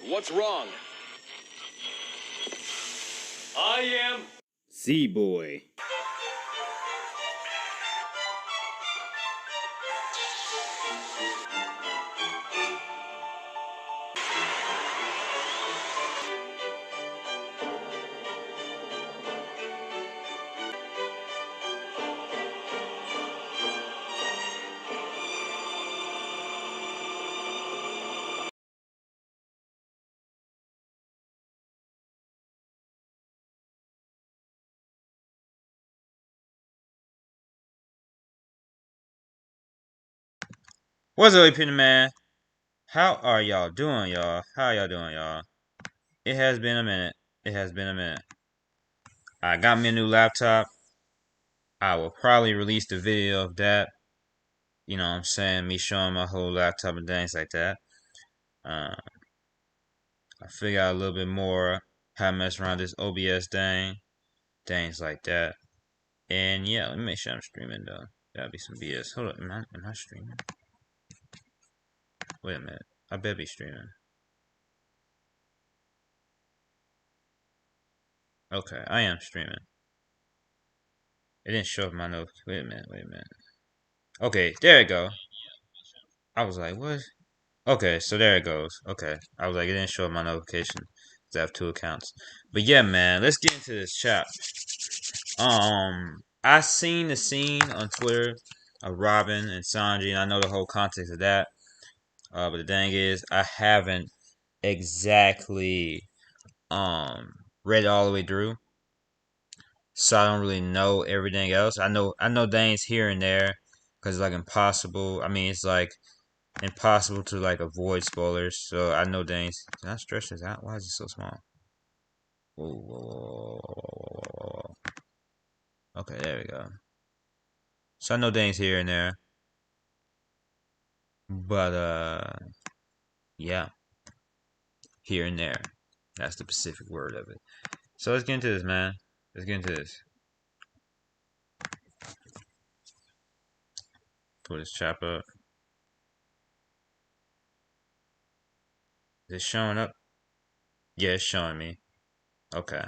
What's wrong? I am Z-Boy. What's up, Peter Man? How are y'all doing, y'all? How y'all doing, y'all? It has been a minute. It has been a minute. I got me a new laptop. I will probably release the video of that. You know what I'm saying? Me showing my whole laptop and things like that. Uh, I figure out a little bit more how to mess around this OBS thing. Things like that. And yeah, let me make sure I'm streaming though. That'd be some BS. Hold up, am I streaming? Wait a minute. I better be streaming. Okay, I am streaming. It didn't show up my notes. Wait a minute. Okay, there it go. I was like, what? Okay, so there it goes. Okay. I was like, it didn't show up my notification. I have two accounts. But yeah, man, let's get into this chat. I seen the scene on Twitter of Robin and Sanji, and I know the whole context of that. But the thing is, I haven't exactly read it all the way through. So I don't really know everything else. I know things here and there because it's like impossible. I mean, it's like impossible to like avoid spoilers. So I know things. Can I stretch this out? Why is it so small? Whoa. Okay, there we go. So I know things here and there, but yeah, here and there. That's the specific word of it. So let's get into this, man. Let's get into this. Pull this chap up. Is it showing up? Yeah, it's showing me. Okay.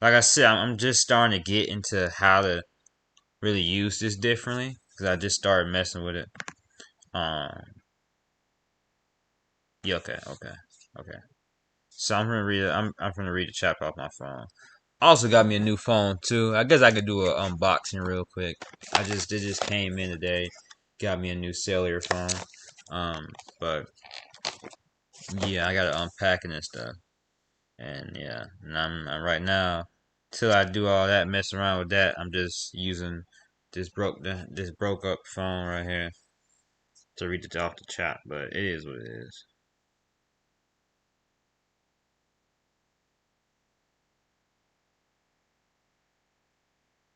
Like I said, I'm just starting to get into how to really use this differently because I just started messing with it. Um. Yeah. Okay. So I'm gonna read it. I'm gonna read the chapter off my phone. Also got me a new phone too. I guess I could do a unboxing real quick. It just came in today. Got me a new cellular phone. But yeah, I gotta unpacking and stuff. And yeah, and I'm right now till I do all that mess around with that. I'm just using this broke up phone right here to read it off the chat. But it is what it is.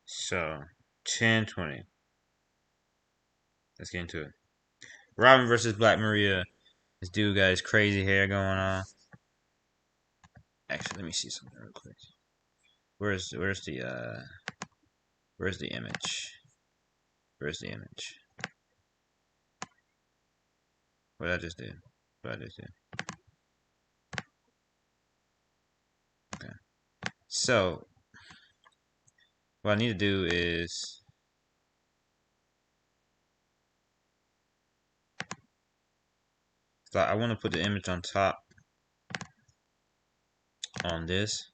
So 10:20. Let's get into it. Robin versus Black Maria. This dude got his crazy hair going on. Actually, let me see something real quick. Where's where's the image? Where's the image? What I just did? What I just did? Okay. So what I need to do is I want to put the image on top on this.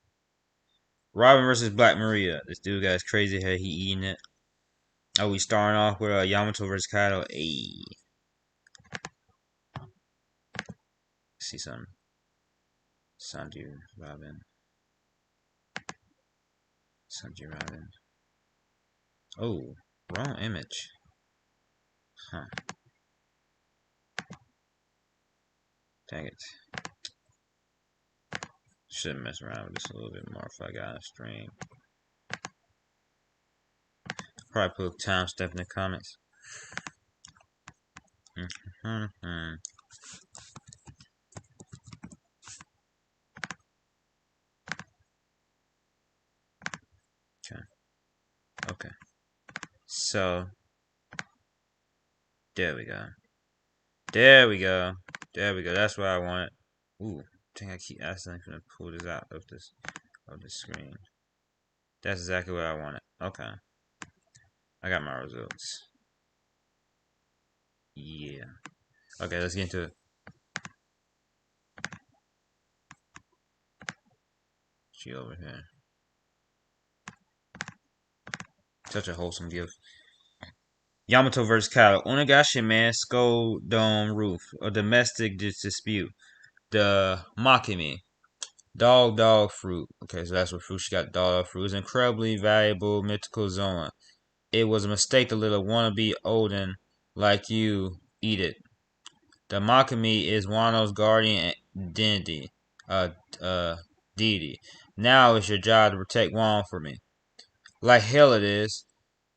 Robin versus Black Maria. This dude got his crazy hair. He eating it. Oh, we starting off with Yamato versus Kaido. Ayy. See some Sanji Robin. Sanji Robin. Oh, wrong image. Huh. Dang it. Should mess around with this a little bit more if I got a stream. Probably put timestamp in the comments. Okay. So there we go. That's what I wanted. Ooh, I think I keep accidentally gonna pull this out of the screen. That's exactly what I wanted. Okay. I got my results. Yeah. Okay, let's get into it. She over here. Such a wholesome gift. Yamato vs. Kaido. Onagashi man, Skull Dome Roof. A domestic dispute. The Makimi. Dog fruit. Okay, so that's what fruit she got. Dog fruit. It's incredibly valuable mythical zone. It was a mistake to let a wannabe Odin like you eat it. The Makami is Wano's guardian deity. Uh, deity. Now it's your job to protect Wano for me. Like hell it is.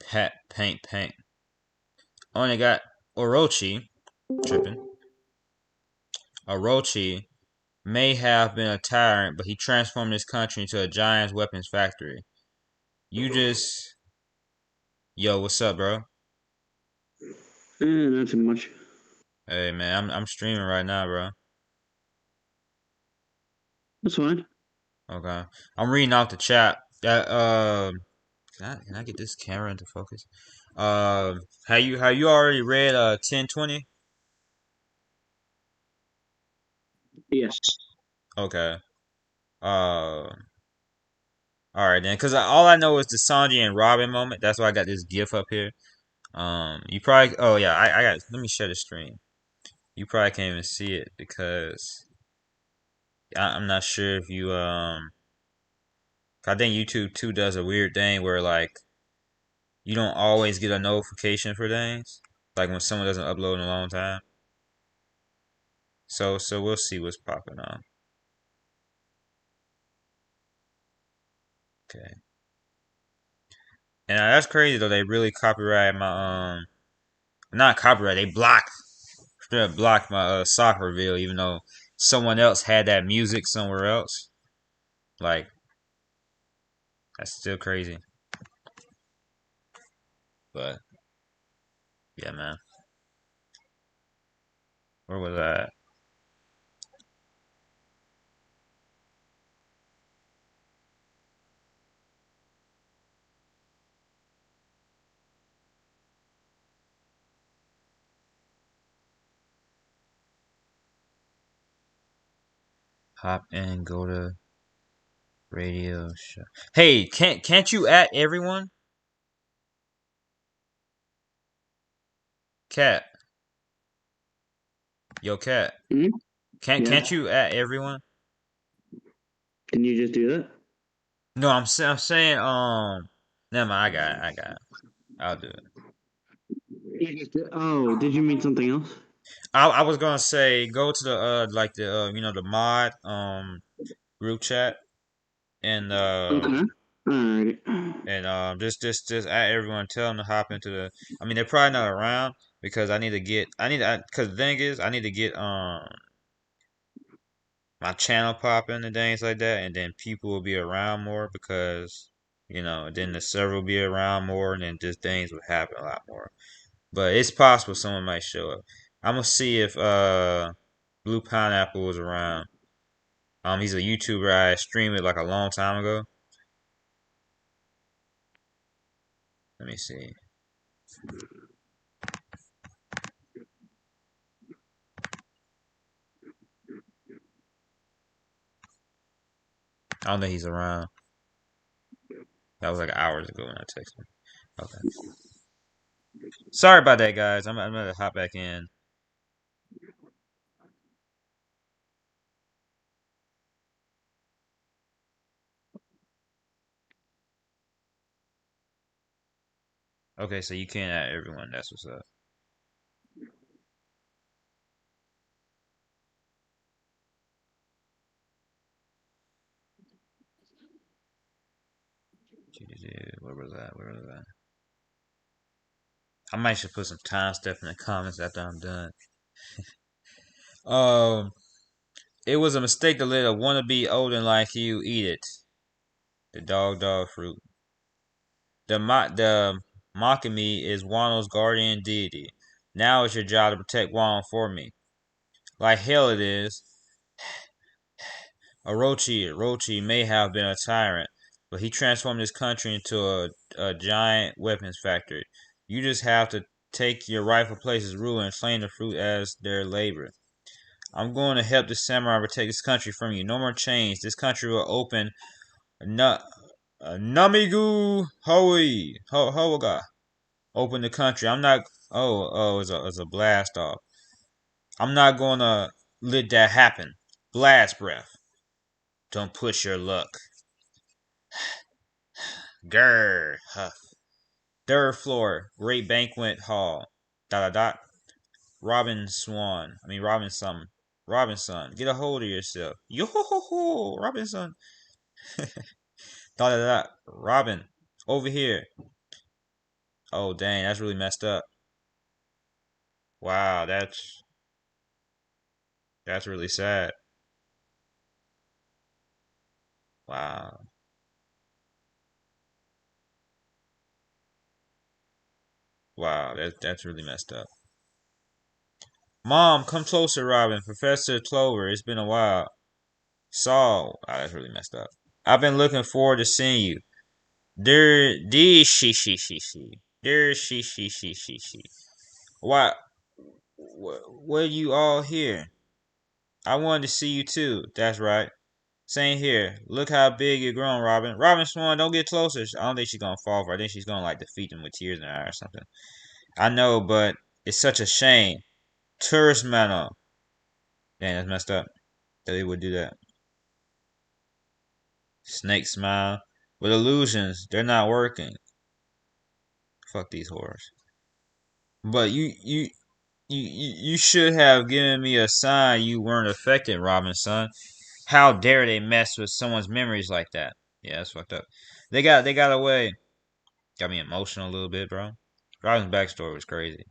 Paint. Only got Orochi. Tripping. Orochi may have been a tyrant, but he transformed this country into a giant weapons factory. You just... Yo, what's up, bro? Not too much. Hey, man, I'm streaming right now, bro. That's fine. Okay. I'm reading off the chat. That can I get this camera into focus? Have you already read 1020? Yes. Okay. Uh, all right then, cause all I know is the Sanji and Robin moment. That's why I got this GIF up here. You probably. Oh yeah, I got. Let me share the stream. You probably can't even see it because I'm not sure if you I think YouTube too does a weird thing where like you don't always get a notification for things, like when someone doesn't upload in a long time. So we'll see what's popping on. Okay. And that's crazy though. They really copyrighted my not copyright. They blocked my soccer review, even though someone else had that music somewhere else. Like that's still crazy. But yeah, man. Where was that? Hop in, go to radio show. Hey, can't you at everyone? Cat. Yo, cat. Hmm? Can't you at everyone? Can you just do that? No, I'm saying never mind, I got it. I'll do it. Oh, did you mean something else? I was gonna say go to the like the the mod group chat and Okay. Alrighty. just at everyone, tell them to hop into the. I mean they're probably not around because because the thing is I need to get my channel popping and things like that, and then people will be around more because then the server will be around more, and then just things would happen a lot more. But it's possible someone might show up. I'm gonna see if Blue Pineapple was around. He's a YouTuber. I streamed it like a long time ago. Let me see. I don't think he's around. That was like hours ago when I texted him. Okay. Sorry about that, guys. I'm gonna hop back in. Okay, so you can't add everyone. That's what's up. Where was that? Where was that? I might should put some time stuff in the comments after I'm done. Um, it was a mistake to let a wannabe Odin like you eat it. The dog fruit. The Makami is Wano's guardian deity. Now it's your job to protect Wano for me. Like hell it is. Orochi may have been a tyrant, but he transformed his country into a giant weapons factory. You just have to take your rightful place as ruler and claim the fruit as their labor. I'm going to help the samurai protect this country from you. No more chains. This country will open. Namigu Hoi Hoga. Open the country. I'm not. It's a blast off. I'm not gonna let that happen. Blast breath. Don't push your luck. Grr. Huff. Third floor. Great banquet hall. Dot dot dot. Robinson. Robinson. Get a hold of yourself. Yo ho ho ho. Robinson. Dot dot dot. Robin. Over here. Oh dang, that's really messed up. Wow, that's really sad. Wow. Wow, that's really messed up. Mom, come closer, Robin. Professor Clover, it's been a while. Saul, that's really messed up. I've been looking forward to seeing you. There, she. Why? What are you all here? I wanted to see you too. That's right. Same here. Look how big you're grown, Robin. Robin Swan, don't get closer. I don't think she's gonna fall for it. I think she's gonna like defeat them with tears in her eye or something. I know, but it's such a shame. Tourist manner. Dang, that's messed up that they would do that. Snake smile. With illusions, they're not working. Fuck these whores. But you should have given me a sign you weren't affected, Robinson. How dare they mess with someone's memories like that? Yeah, that's fucked up. They got away. Got me emotional a little bit, bro. Robin's backstory was crazy.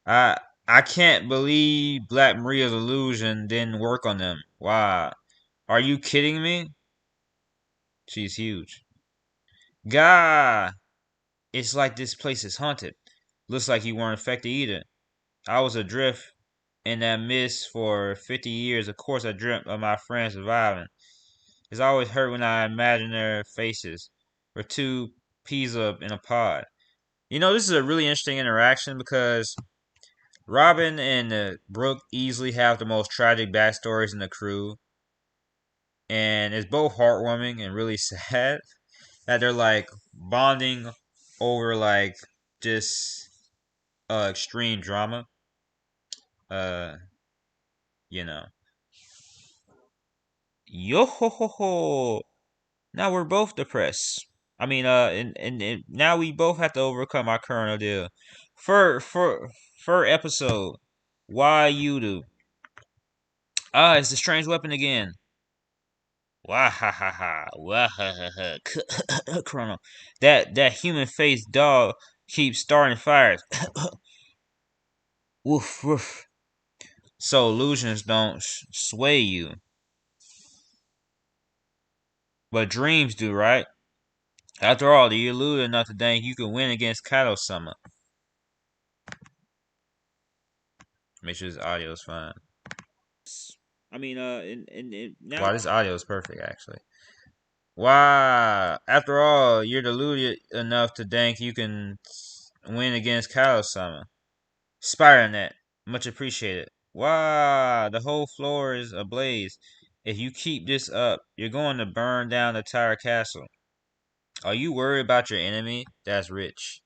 I I can't believe Black Maria's illusion didn't work on them. Why? Are you kidding me? She's huge. Gah! It's like this place is haunted. Looks like you weren't affected either. I was adrift in that mist for 50 years. Of course, I dreamt of my friends surviving. It's always hurt when I imagine their faces. We're two peas up in a pod. You know, this is a really interesting interaction because Robin and Brooke easily have the most tragic backstories in the crew, and it's both heartwarming and really sad that they're like bonding over like just extreme drama. Uh, you know, yo ho ho ho. Now we're both depressed. I mean, and now we both have to overcome our current ordeal. For episode, why you do? Ah, it's the strange weapon again. Wah ha ha ha. Wah ha ha ha. Chrono. That human faced dog keeps starting fires. Woof woof. So illusions don't sway you, but dreams do, right? After all, you illusion enough to think you can win against Kato Sama. Make sure this audio is fine. I mean, and now. Wow, this audio is perfect, actually. Wow. After all, you're deluded enough to think you can win against Kato Sama. SpiderNet, much appreciated. Wow, the whole floor is ablaze. If you keep this up, you're going to burn down the entire castle. Are you worried about your enemy? That's rich.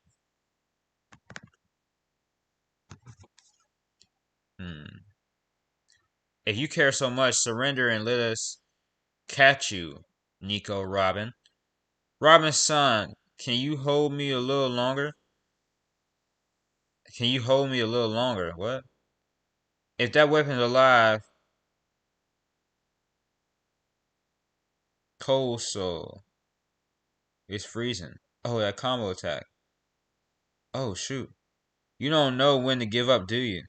If you care so much, surrender and let us catch you, Nico Robin. Robin's son, can you hold me a little longer? Can you hold me a little longer? What? If that weapon's alive, cold soul. It's freezing. Oh, that combo attack. Oh, shoot. You don't know when to give up, do you?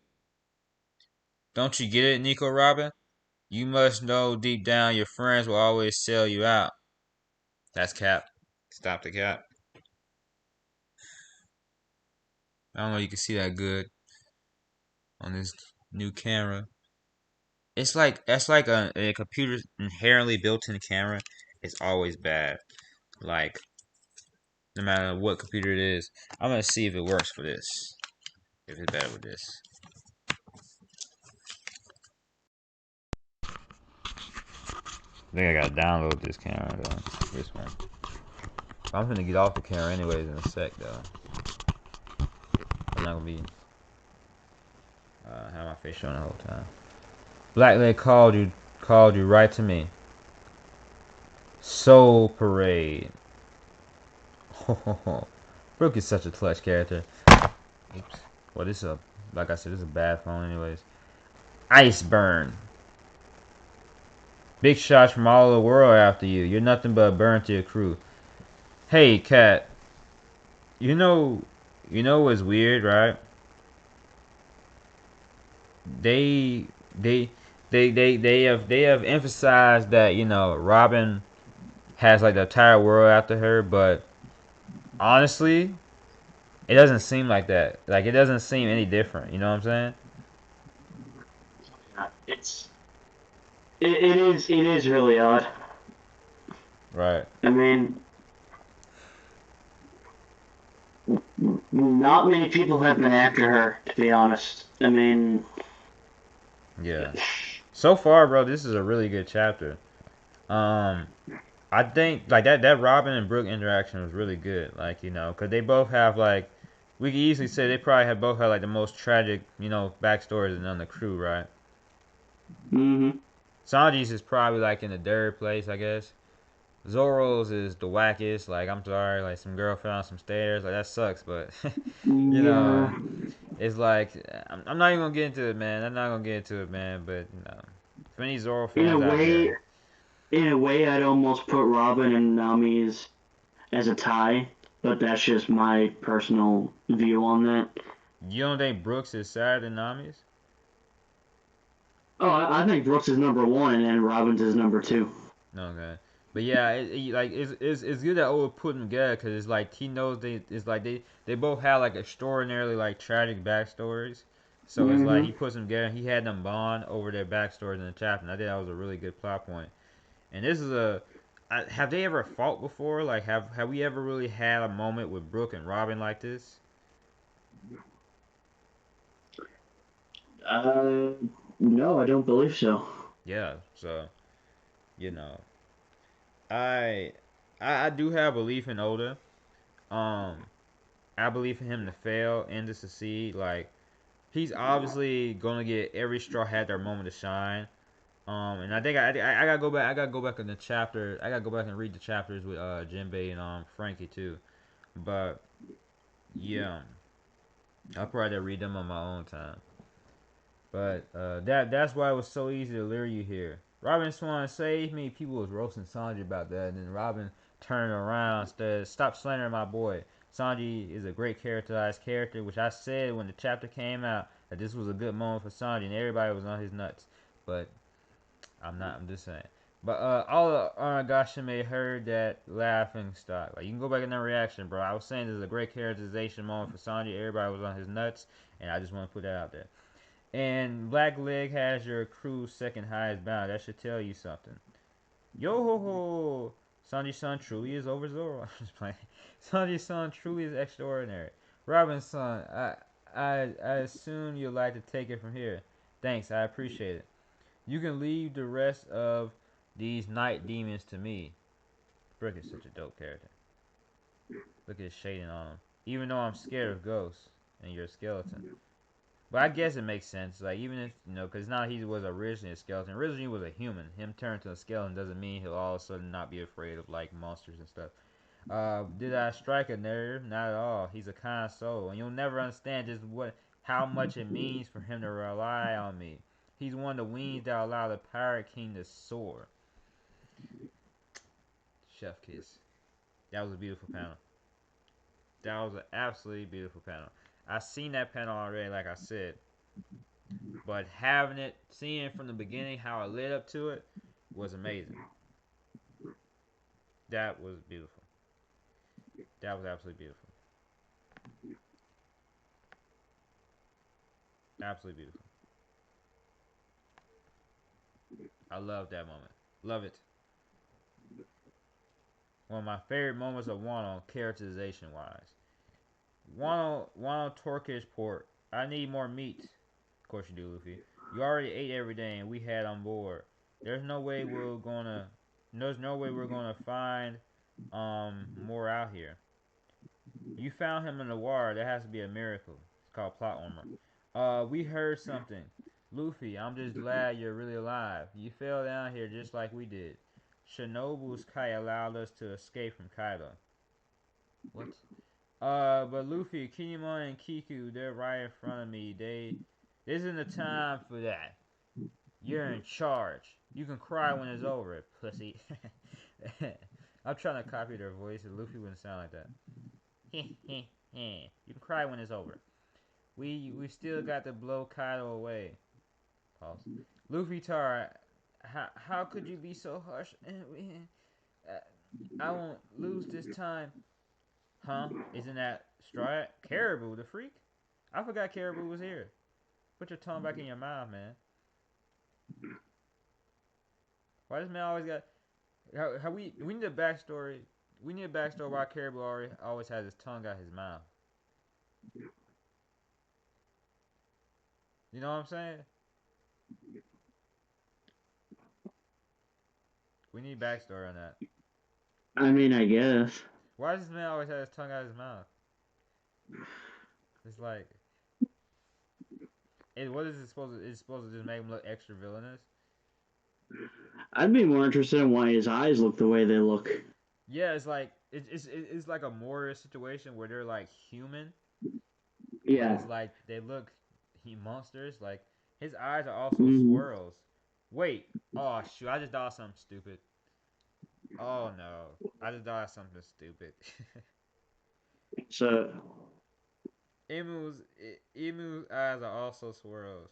Don't you get it, Nico Robin? You must know deep down your friends will always sell you out. That's Cap. Stop the Cap. I don't know if you can see that good on this new camera. it's like that's like a computer inherently built-in camera. It's always bad. Like no matter what computer it is, I'm gonna see if it works for this. If it's better with this. I think I gotta download this camera though. This one. I'm gonna get off the camera anyways in a sec though. I'm not gonna be have my face showing the whole time. Blackleg called you right to me. Soul Parade. Brook is such a clutch character. Oops. Well, this is a, like I said, this is a bad phone anyways. Iceburn. Big shots from all over the world after you. You're nothing but a burn to your crew. Hey, Cat. You know what's weird, right? They have emphasized that, you know, Robin has like the entire world after her, but honestly, it doesn't seem like that. Like it doesn't seem any different. You know what I'm saying? It is really odd. Right. I mean, not many people have been after her, to be honest. I mean, Yeah. So far, bro, this is a really good chapter. I think like that Robin and Brooke interaction was really good. Like, you know, because they both have like, we could easily say they probably have both had like the most tragic, you know, backstories on the crew, right? Sanji's is probably like in the third place, I guess. Zoro's is the wackest. Like, I'm sorry, like some girl fell on some stairs. Like that sucks, but you know, it's like I'm not even gonna get into it, man. I'm not gonna get into it, man. But you know, for any Zoro fans out there, in a way, I'd almost put Robin and Nami as a tie, but that's just my personal view on that. you don't think Brooks is sadder than Nami's? Oh, I think Brooks is number one, and then Robin's is number two. Okay. But yeah, it's good that Oda put them together because it's like he knows they both have like extraordinarily like tragic backstories, so it's like he puts them together. He had them bond over their backstories in the chapter. And I think that was a really good plot point. And this is have they ever fought before? Like have we ever really had a moment with Brooke and Robin like this? No, I don't believe so. Yeah. So you know, I I do have belief in Oda. Um, I believe in him to fail and to succeed. Like he's obviously gonna get every straw hat their moment to shine. And I think I gotta go back. I gotta go back in the chapter. I gotta go back and read the chapters with Jinbei and Frankie too. But yeah, I'll probably read them on my own time. But that's why it was so easy to lure you here. Robin Swan saved me. People was roasting Sanji about that, and then Robin turned around, said, "Stop slandering my boy. Sanji is a great characterized character," which I said when the chapter came out that this was a good moment for Sanji, and everybody was on his nuts. But I'm not. I'm just saying. But all the Onigashima heard that laughing stock. Like you can go back in that reaction, bro. I was saying this is a great characterization moment for Sanji. Everybody was on his nuts, and I just want to put that out there. And Blackleg has your crew's second highest bound. That should tell you something. Yo ho ho! Sanji-san truly is over Zoro. I'm just playing. Sanji-san truly is extraordinary. Robin-san, I assume you'd like to take it from here. Thanks, I appreciate it. You can leave the rest of these night demons to me. Brick is such a dope character. Look at his shading on him. Even though I'm scared of ghosts, and you're a skeleton. But I guess it makes sense. Like, even if, you know, because now he was originally a skeleton. Originally he was a human. Him turning to a skeleton doesn't mean he'll all of a sudden not be afraid of, like, monsters and stuff. Did I strike a nerve? Not at all. He's a kind soul. And you'll never understand just how much it means for him to rely on me. He's one of the wings that allow the Pirate King to soar. Chef kiss. That was a beautiful panel. That was an absolutely beautiful panel. I seen that panel already, like I said. But seeing it from the beginning, how it led up to it, was amazing. That was beautiful. That was absolutely beautiful. Absolutely beautiful. I love that moment. Love it. One of my favorite moments of Wano, characterization wise. Wano Turkish port. I need more meat. Of course you do, Luffy. You already ate everything we had on board. There's no way we're gonna. There's no way we're gonna find more out here. You found him in the water. That has to be a miracle. It's called plot armor. We heard something. Luffy, I'm just glad you're really alive. You fell down here just like we did. Shinobu's kite allowed us to escape from Kaido. What? But Luffy, Kinemon, and Kiku, they're right in front of me. This isn't the time for that. You're in charge. You can cry when it's over, pussy. I'm trying to copy their voices. Luffy wouldn't sound like that. You can cry when it's over. We still got to blow Kaido away. Pause. Luffy Tar, how could you be so harsh? I won't lose this time. Huh? Isn't that Straw Hat? Caribou, the freak? I forgot Caribou was here. Put your tongue back in your mouth, man. Why does man always got... How we need a backstory. We need a backstory why Caribou always has his tongue out his mouth. You know what I'm saying? We need backstory on that. I mean, I guess. Why does this man always have his tongue out his mouth? It's like... what is it supposed to... It's supposed to just make him look extra villainous? I'd be more interested in why his eyes look the way they look. Yeah, it's like... It's like a Moria situation where they're like human. Yeah. But it's like they look monsters. Like his eyes are also swirls. Wait. Oh shoot! I just thought of something stupid. Oh no! I just thought of something stupid. So. Emu's eyes are also swirls.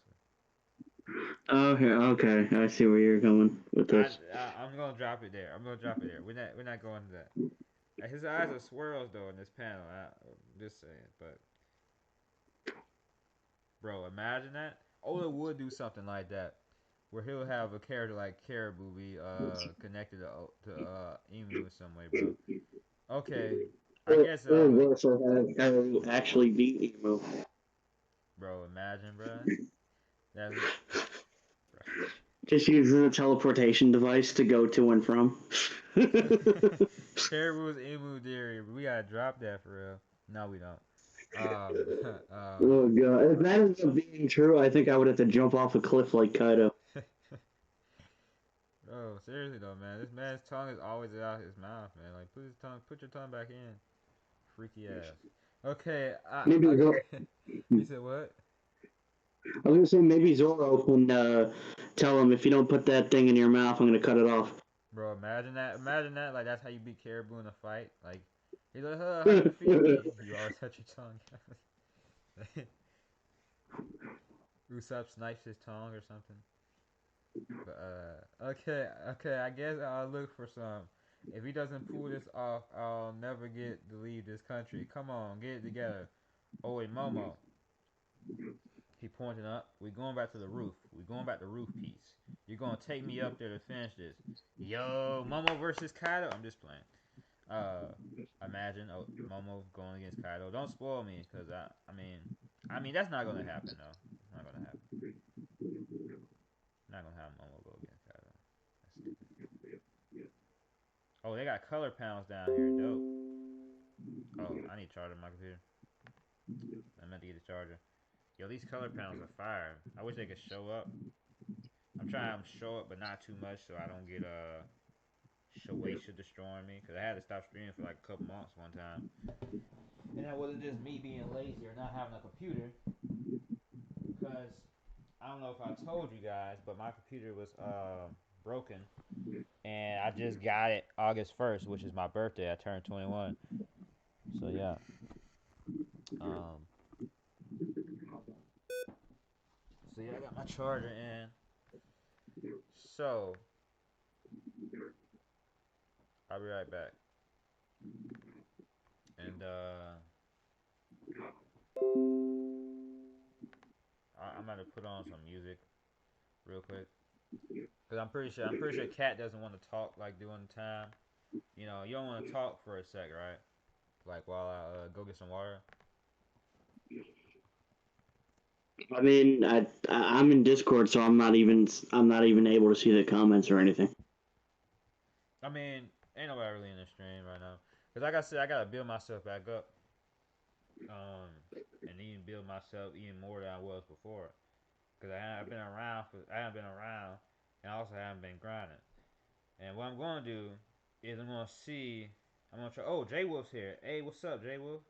Okay. I see where you're going with this. I'm gonna drop it there. We're not going to that. His eyes are swirls though in this panel. I'm just saying, but bro, imagine that. Oda would do something like that, where he'll have a character like Caribou be connected to Emu in some way, bro. Okay, I guess Or worse, or have actually beat Emu. bro, imagine, bro. That's bro. Just using a teleportation device to go to and from. Caribou's Emu theory. We gotta drop that for real. No, we don't. Oh god, if that ends up being true, I think I would have to jump off a cliff like Kaido. Oh, seriously though, man. This man's tongue is always out his mouth, man. Like, put your tongue back in. Freaky ass. Okay, Maybe you said what? I was gonna say maybe Zoro can tell him if you don't put that thing in your mouth, I'm gonna cut it off. Bro, imagine that. Imagine that. Like, that's how you beat Caribou in a fight. Like, he's like, how you defeat me? You always touch your tongue. Usopp snipes his tongue or something. But, okay, I guess I'll look for some. If he doesn't pull this off, I'll never get to leave this country. Come on, get it together. Oh, wait, Momo. He pointed up. We're going back to the roof. We're going back to roof piece. You're going to take me up there to finish this. Yo, Momo versus Kaido. I'm just playing. Imagine Momo going against Kaido. Don't spoil me, because I mean that's not going to happen, though. It's not going to happen. Not going to have Momo go against Kaido. That's stupid. Oh, they got color panels down here. Dope. Oh, I need to charge my computer. I meant to get a charger. Yo, these color panels are fire. I wish they could show up. I'm trying to have them show up, but not too much, so I don't get Shueisha destroying me. Because I had to stop streaming for like a couple months one time. And that wasn't just me being lazy or not having a computer. Because I don't know if I told you guys, but my computer was broken. And I just got it August 1st, which is my birthday. I turned 21. So yeah. So yeah, I got my charger in. So I'll be right back. And I'm gonna put on some music real quick. Cause I'm pretty sure Cat doesn't want to talk like during the time. You know, you don't want to talk for a sec, right? Like while I go get some water. I mean, I'm in Discord, so I'm not even able to see the comments or anything. I mean, ain't nobody really in the stream right now. Cause like I said, I gotta build myself back up. And even build myself even more than I was before. Cause I haven't been around, and I also haven't been grinding. And what I'm gonna do is I'm gonna try. Oh, J Wolf's here. Hey, what's up, J Wolf?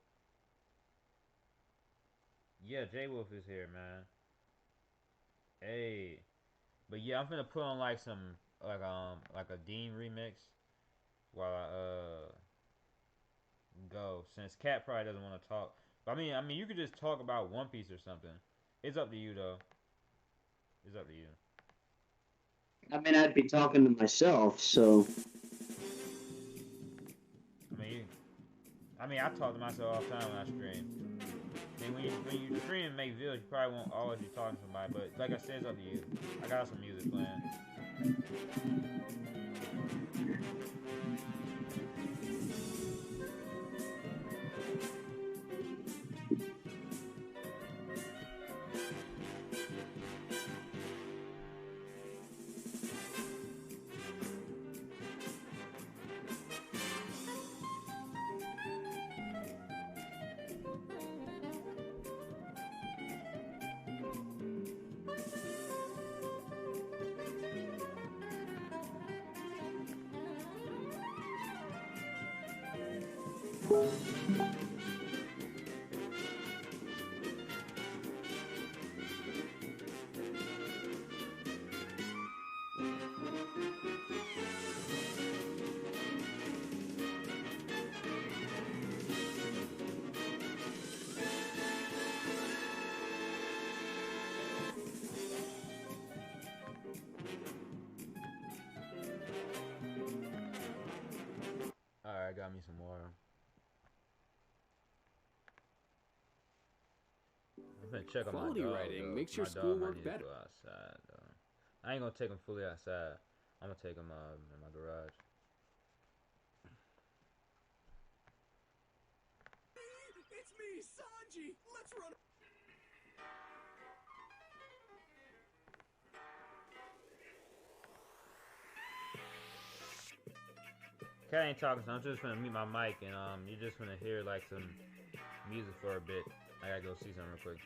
Yeah, J Wolf is here, man. Hey, but yeah, I'm gonna put on like some like a Dean remix while I go. Since Cat probably doesn't want to talk. But I mean, you could just talk about One Piece or something. It's up to you though. It's up to you. I mean, I'd be talking to myself, so I mean, I talk to myself all the time when I stream. And when you stream and make videos, you probably won't always be talking to somebody. But like I said, it's up to you. I got some music playing. Alright, I got me some water. I'm gonna check on my Quality dog. writing Though. makes My your dog might schoolwork need to better. go outside. Though. I ain't gonna take him fully outside. I'm gonna take him in my garage. It's me, Sanji. Let's run. Cat ain't talking, so I'm just gonna mute my mic and you're just gonna hear like some music for a bit. I gotta go see something real quick.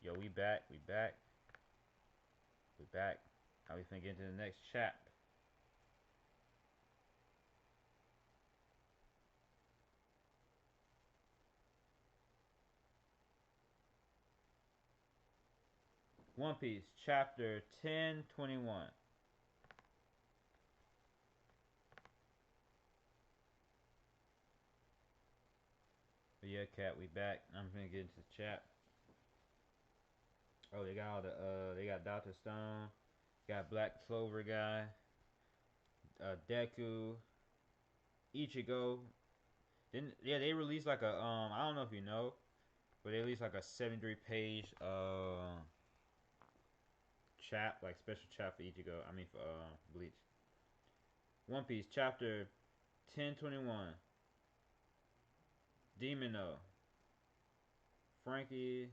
Yo, we back. We back. We back. How we finna get into the next chapter? One Piece, chapter 1021. But yeah, cat, we back. I'm finna get into the chat. Oh, they got all the they got Dr. Stone, got Black Clover guy, Deku, Ichigo. Then yeah, they released like a I don't know if you know, but they released like a 73-page chap, like special chap for Ichigo. I mean for Bleach. One Piece chapter 1021. Demino, Frankie,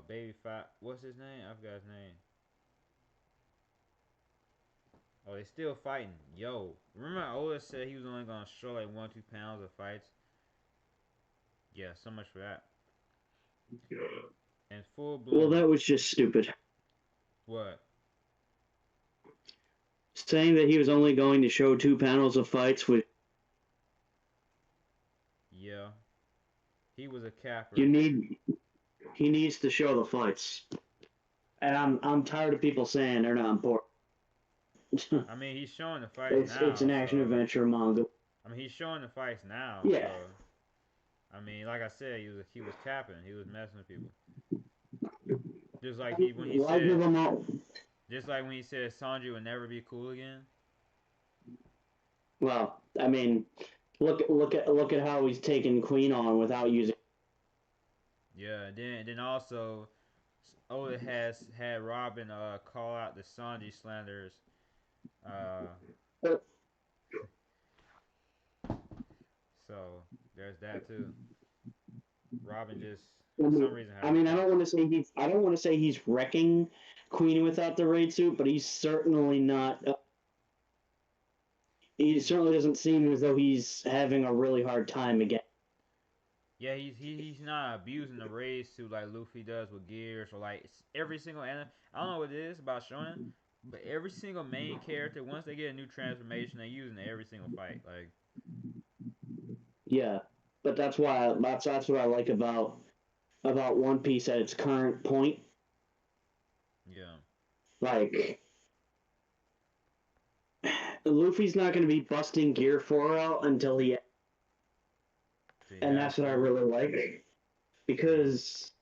Baby Fat. What's his name? I forgot his name. Oh, they still fighting. Yo, remember Oda said he was only gonna show like 1-2 pounds of fights. Yeah, so much for that. And full blown. Well, that was just stupid. What? Saying that he was only going to show 2 panels of fights with. Yeah. He was a capper. He needs to show the fights. And I'm tired of people saying they're not important. I mean, he's showing the fights now. It's an action adventure manga. I mean, he's showing the fights now. Yeah. So, I mean, like I said, he was capping. He was messing with people. Just like when he said. Just like when he said Sanji would never be cool again. Well, I mean, look at how he's taken Queen on without using. Yeah, and then also, Oda has had Robin call out the Sanji slanders. So there's that too. Robin just for some reason. I mean, I don't want to say he's wrecking Queen without the raid suit, but he's certainly not. He certainly doesn't seem as though he's having a really hard time again. Yeah, he's not abusing the raid suit like Luffy does with Gears or like every single anime. I don't know what it is about Shonen, but every single main character once they get a new transformation, they use it in every single fight. Like. Yeah, but that's what I like about One Piece at its current point. Yeah. Like, Luffy's not going to be busting Gear 4 out until he... And that's what I really like. Because,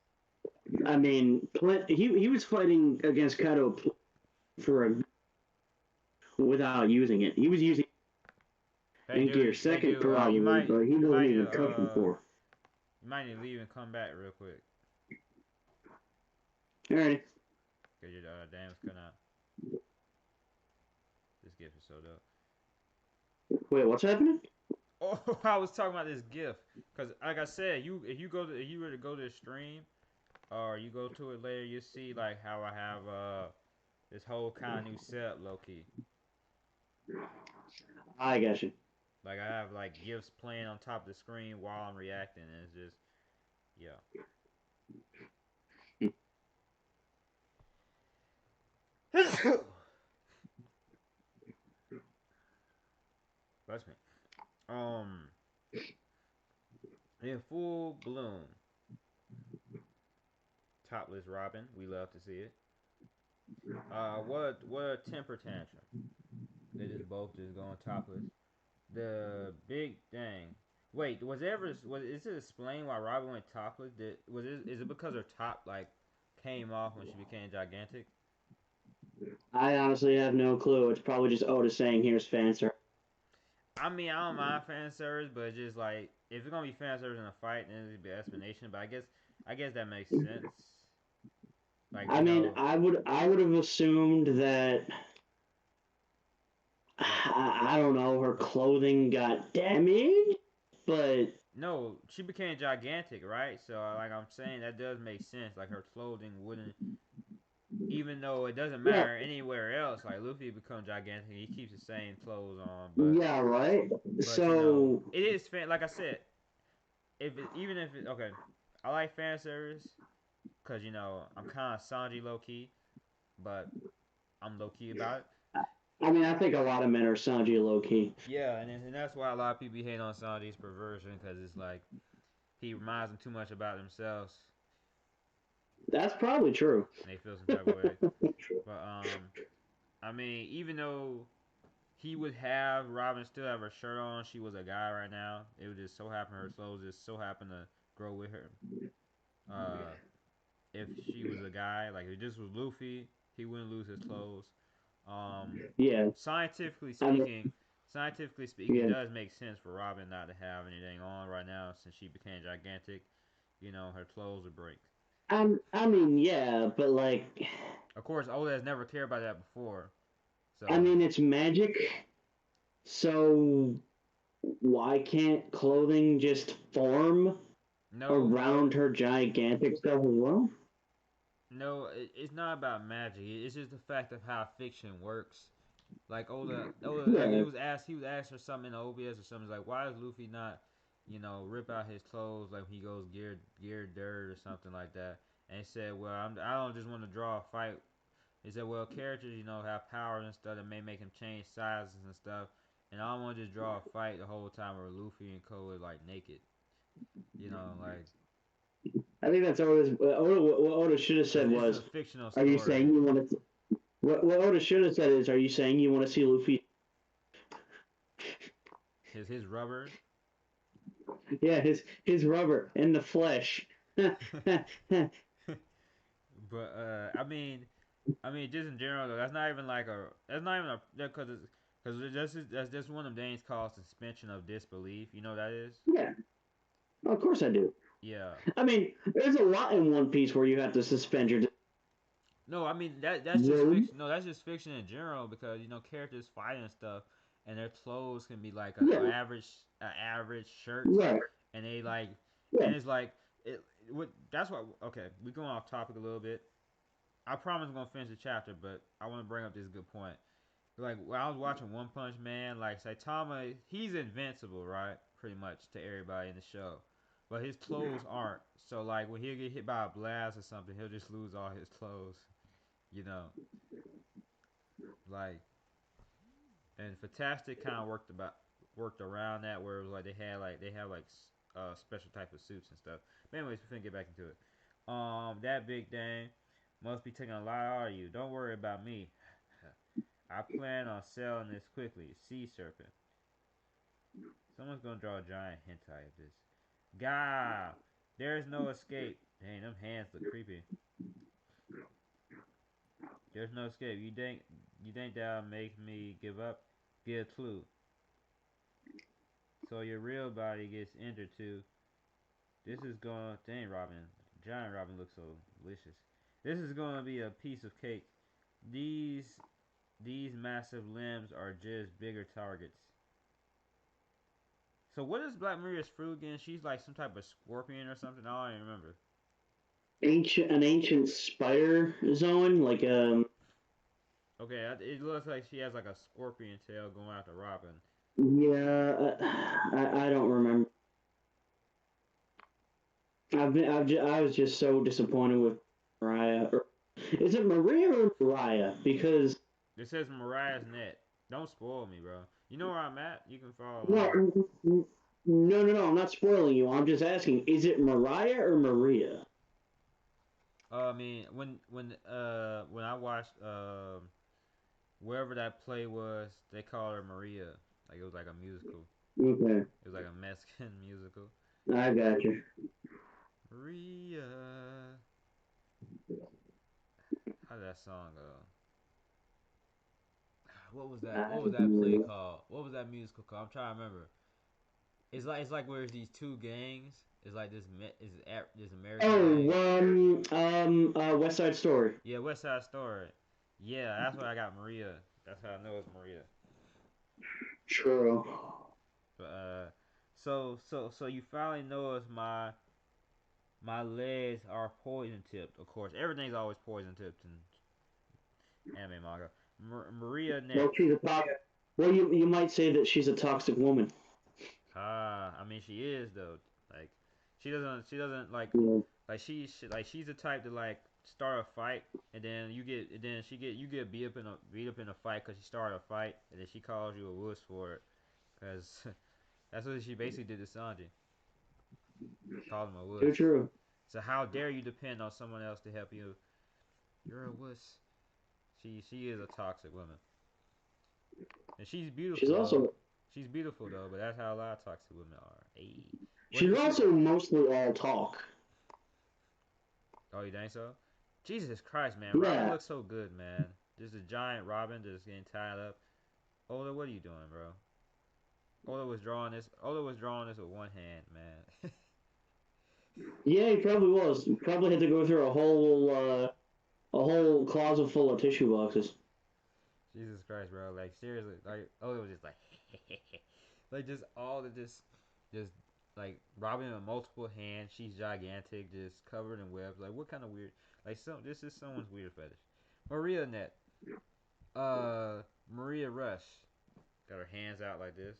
I mean, he was fighting against Kaido without using it. He was using Gear 2nd probably, but he doesn't even touch him 4. You might need to leave and come back real quick. Alright. Because your dam's cutting out. This gift is so dope. Wait, what's happening? Oh, I was talking about this gift. Because, like I said, if you were to go to the stream, or you go to it later, you see, like, how I have, this whole kind of new setup, low-key. I got you. Like, I have, like, gifts playing on top of the screen while I'm reacting, and it's just, yeah. Bless me. In full bloom. Topless Robin. We love to see it. What a temper tantrum. They just both just going topless. The big thing. Wait, is it explained why Robin went topless? Is it because her top like came off when she became gigantic? I honestly have no clue. It's probably just Oda saying here's fan service. I mean, I don't mind fan service, but it's just like if it's gonna be fan service in a fight, then it'd be explanation. But I guess that makes sense. Like, I mean, I would have assumed that I don't know, her clothing got damaged, but no, she became gigantic, right? So like I'm saying, that does make sense. Like her clothing wouldn't, even though it doesn't matter anywhere else. Like Luffy becomes gigantic, he keeps the same clothes on. But, yeah, right. But, so you know, it is fan. Like I said, okay. I like fan service because you know I'm kind of Sanji low key, but I'm low key about it. I mean, I think a lot of men are Sanji low key. Yeah, and that's why a lot of people hate on Sanji's perversion because it's like he reminds them too much about themselves. That's probably true. And they feel some type of way. But I mean, even though he would have Robin still have her shirt on, she was a guy right now. It would just so happen her clothes just so happen to grow with her. Uh, if she was a guy, like if this was Luffy, he wouldn't lose his clothes. Yeah. Scientifically I mean, speaking, it yeah. does make sense for Robin not to have anything on right now since she became gigantic. You know, her clothes would break. I mean, yeah, but like, Of course, Oda has never cared about that before. So I mean, it's magic, so why can't clothing just form around her gigantic self as well? No, it's not about magic. It's just the fact of how fiction works. Like like Yeah. he was asked for something in the OBS or something. He's like, why does Luffy not, you know, rip out his clothes like when he goes gear dirt or something like that? And he said, well, I don't just want to draw a fight. He said, well, characters, you know, have powers and stuff that may make him change sizes and stuff. And I don't want to just draw a fight the whole time where Luffy and Cole are like naked. You know, like. I think that's Oda's. What Oda should have said This is was, a fictional "Are story. you saying you want to?" What Oda should have said is, "Are you saying you want to see Luffy?" His rubber. Yeah, his rubber in the flesh. But I mean, just in general though, that's not even a because that's just one of them things called suspension of disbelief. You know what that is? Yeah, of course I do. Yeah. I mean, there's a lot in One Piece where you have to suspend your. No, I mean that's just fiction. No, that's just fiction in general because you know characters fight and stuff, and their clothes can be like Yeah. an average shirt, Right. and they like, Yeah. and it's like it. That's why. Okay, we going off topic a little bit. I promise I'm gonna finish the chapter, but I want to bring up this good point. Like when I was watching One Punch Man, like Saitama, he's invincible, right? Pretty much to everybody in the show, but his clothes aren't. So like when he'll get hit by a blast or something, he'll just lose all his clothes. You know, like and Fantastic kind of worked around that where it was like they have like special type of suits and stuff. But anyways, we're finna get back into it. That big dame must be taking a lot out of you. Don't worry about me. I plan on selling this quickly. Sea serpent. Someone's gonna draw a giant hentai of this. Gah! There's no escape. Dang, them hands look creepy. There's no escape. You think that'll make me give up? Get a clue. So your real body gets injured too. This is gonna dang Robin. Giant Robin looks so delicious. This is gonna be a piece of cake. These massive limbs are just bigger targets. So what is Black Maria's fruit again? She's like some type of scorpion or something. I don't even remember. An ancient spider zone, like Okay, it looks like she has like a scorpion tail going after Robin. Yeah, I don't remember. I was just so disappointed with Mariah. Is it Maria or Mariah? Because It says Mariah's net. Don't spoil me, bro. You know where I'm at? You can follow no, no. I'm not spoiling you. I'm just asking. Is it Mariah or Maria? I mean, when I watched wherever that play was, they called her Maria. Like it was like a musical. Okay, It was like a Mexican musical. I got you. Maria. How did that song go? What was that? What was that play called? What was that musical called? I'm trying to remember. It's like where these two gangs. It's like this American gang. West Side Story. Yeah, West Side Story. Yeah, that's why I got Maria. That's how I know it's Maria. True. But so you finally notice my legs are poison tipped. Of course, everything's always poison tipped in anime manga. Maria next. Well, she's a toxic. Well, you might say that she's a toxic woman. I mean she is though. Like She doesn't like Yeah. she's the type to like start a fight and then you get beat up in a fight because she started a fight and then she calls you a wuss for it because that's what she basically did to Sanji. Called him a Too wuss. true. So how dare you depend on someone else to help you? You're a wuss. She is a toxic woman. And she's beautiful. She's also She's beautiful though, but that's how a lot of toxic women are. Hey. she's also mostly all talk. Oh, you think so? Jesus Christ, man. Yeah. Robin looks so good, man. Just a giant Robin just getting tied up. Oda, what are you doing, bro? Oda was drawing this with one hand, man. Yeah, he probably was. He probably had to go through a whole closet full of tissue boxes. Jesus Christ, bro. Like seriously, like Oda was just like like just all the just like Robin with multiple hands, she's gigantic, just covered in webs. Like what kind of weird like this is someone's weird fetish. Maria Net. Maria Rush. Got her hands out like this.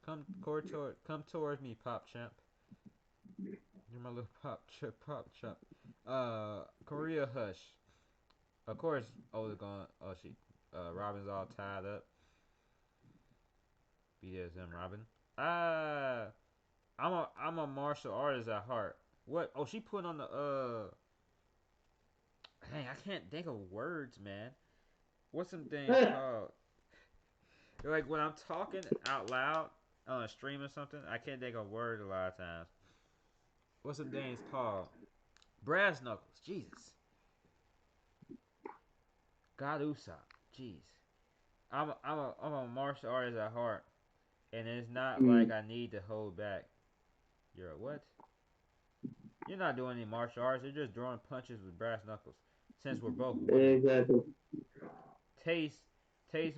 Come towards me, Pop Champ. You're my little pop chump. Korea Hush. Of course, Oda's going. Oh, Robin's all tied up. BDSM Robin. I'm a martial artist at heart. What? Oh, she put on the Dang, I can't think of words, man. What's some things called? Like when I'm talking out loud on a stream or something, I can't think of words a lot of times. What's some things called? Brass knuckles. Jesus. God Usopp. Jeez. I'm a martial artist at heart, and it's not like I need to hold back. You're a what? You're not doing any martial arts. You're just drawing punches with brass knuckles. Since we're both women. Exactly. Taste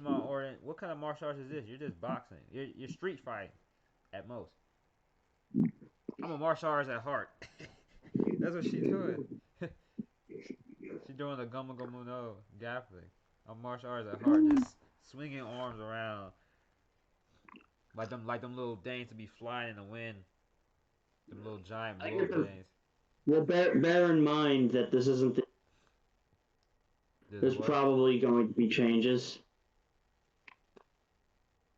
my order. What kind of martial arts is this? You're just boxing. You're street fighting, at most. I'm a martial artist at heart. That's what she's doing. She's doing the gumma gumma no gapping. I'm martial arts at heart, just swinging arms around like them little things to be flying in the wind. Them little giant blow things. Well, bear in mind that this isn't. There's probably going to be changes.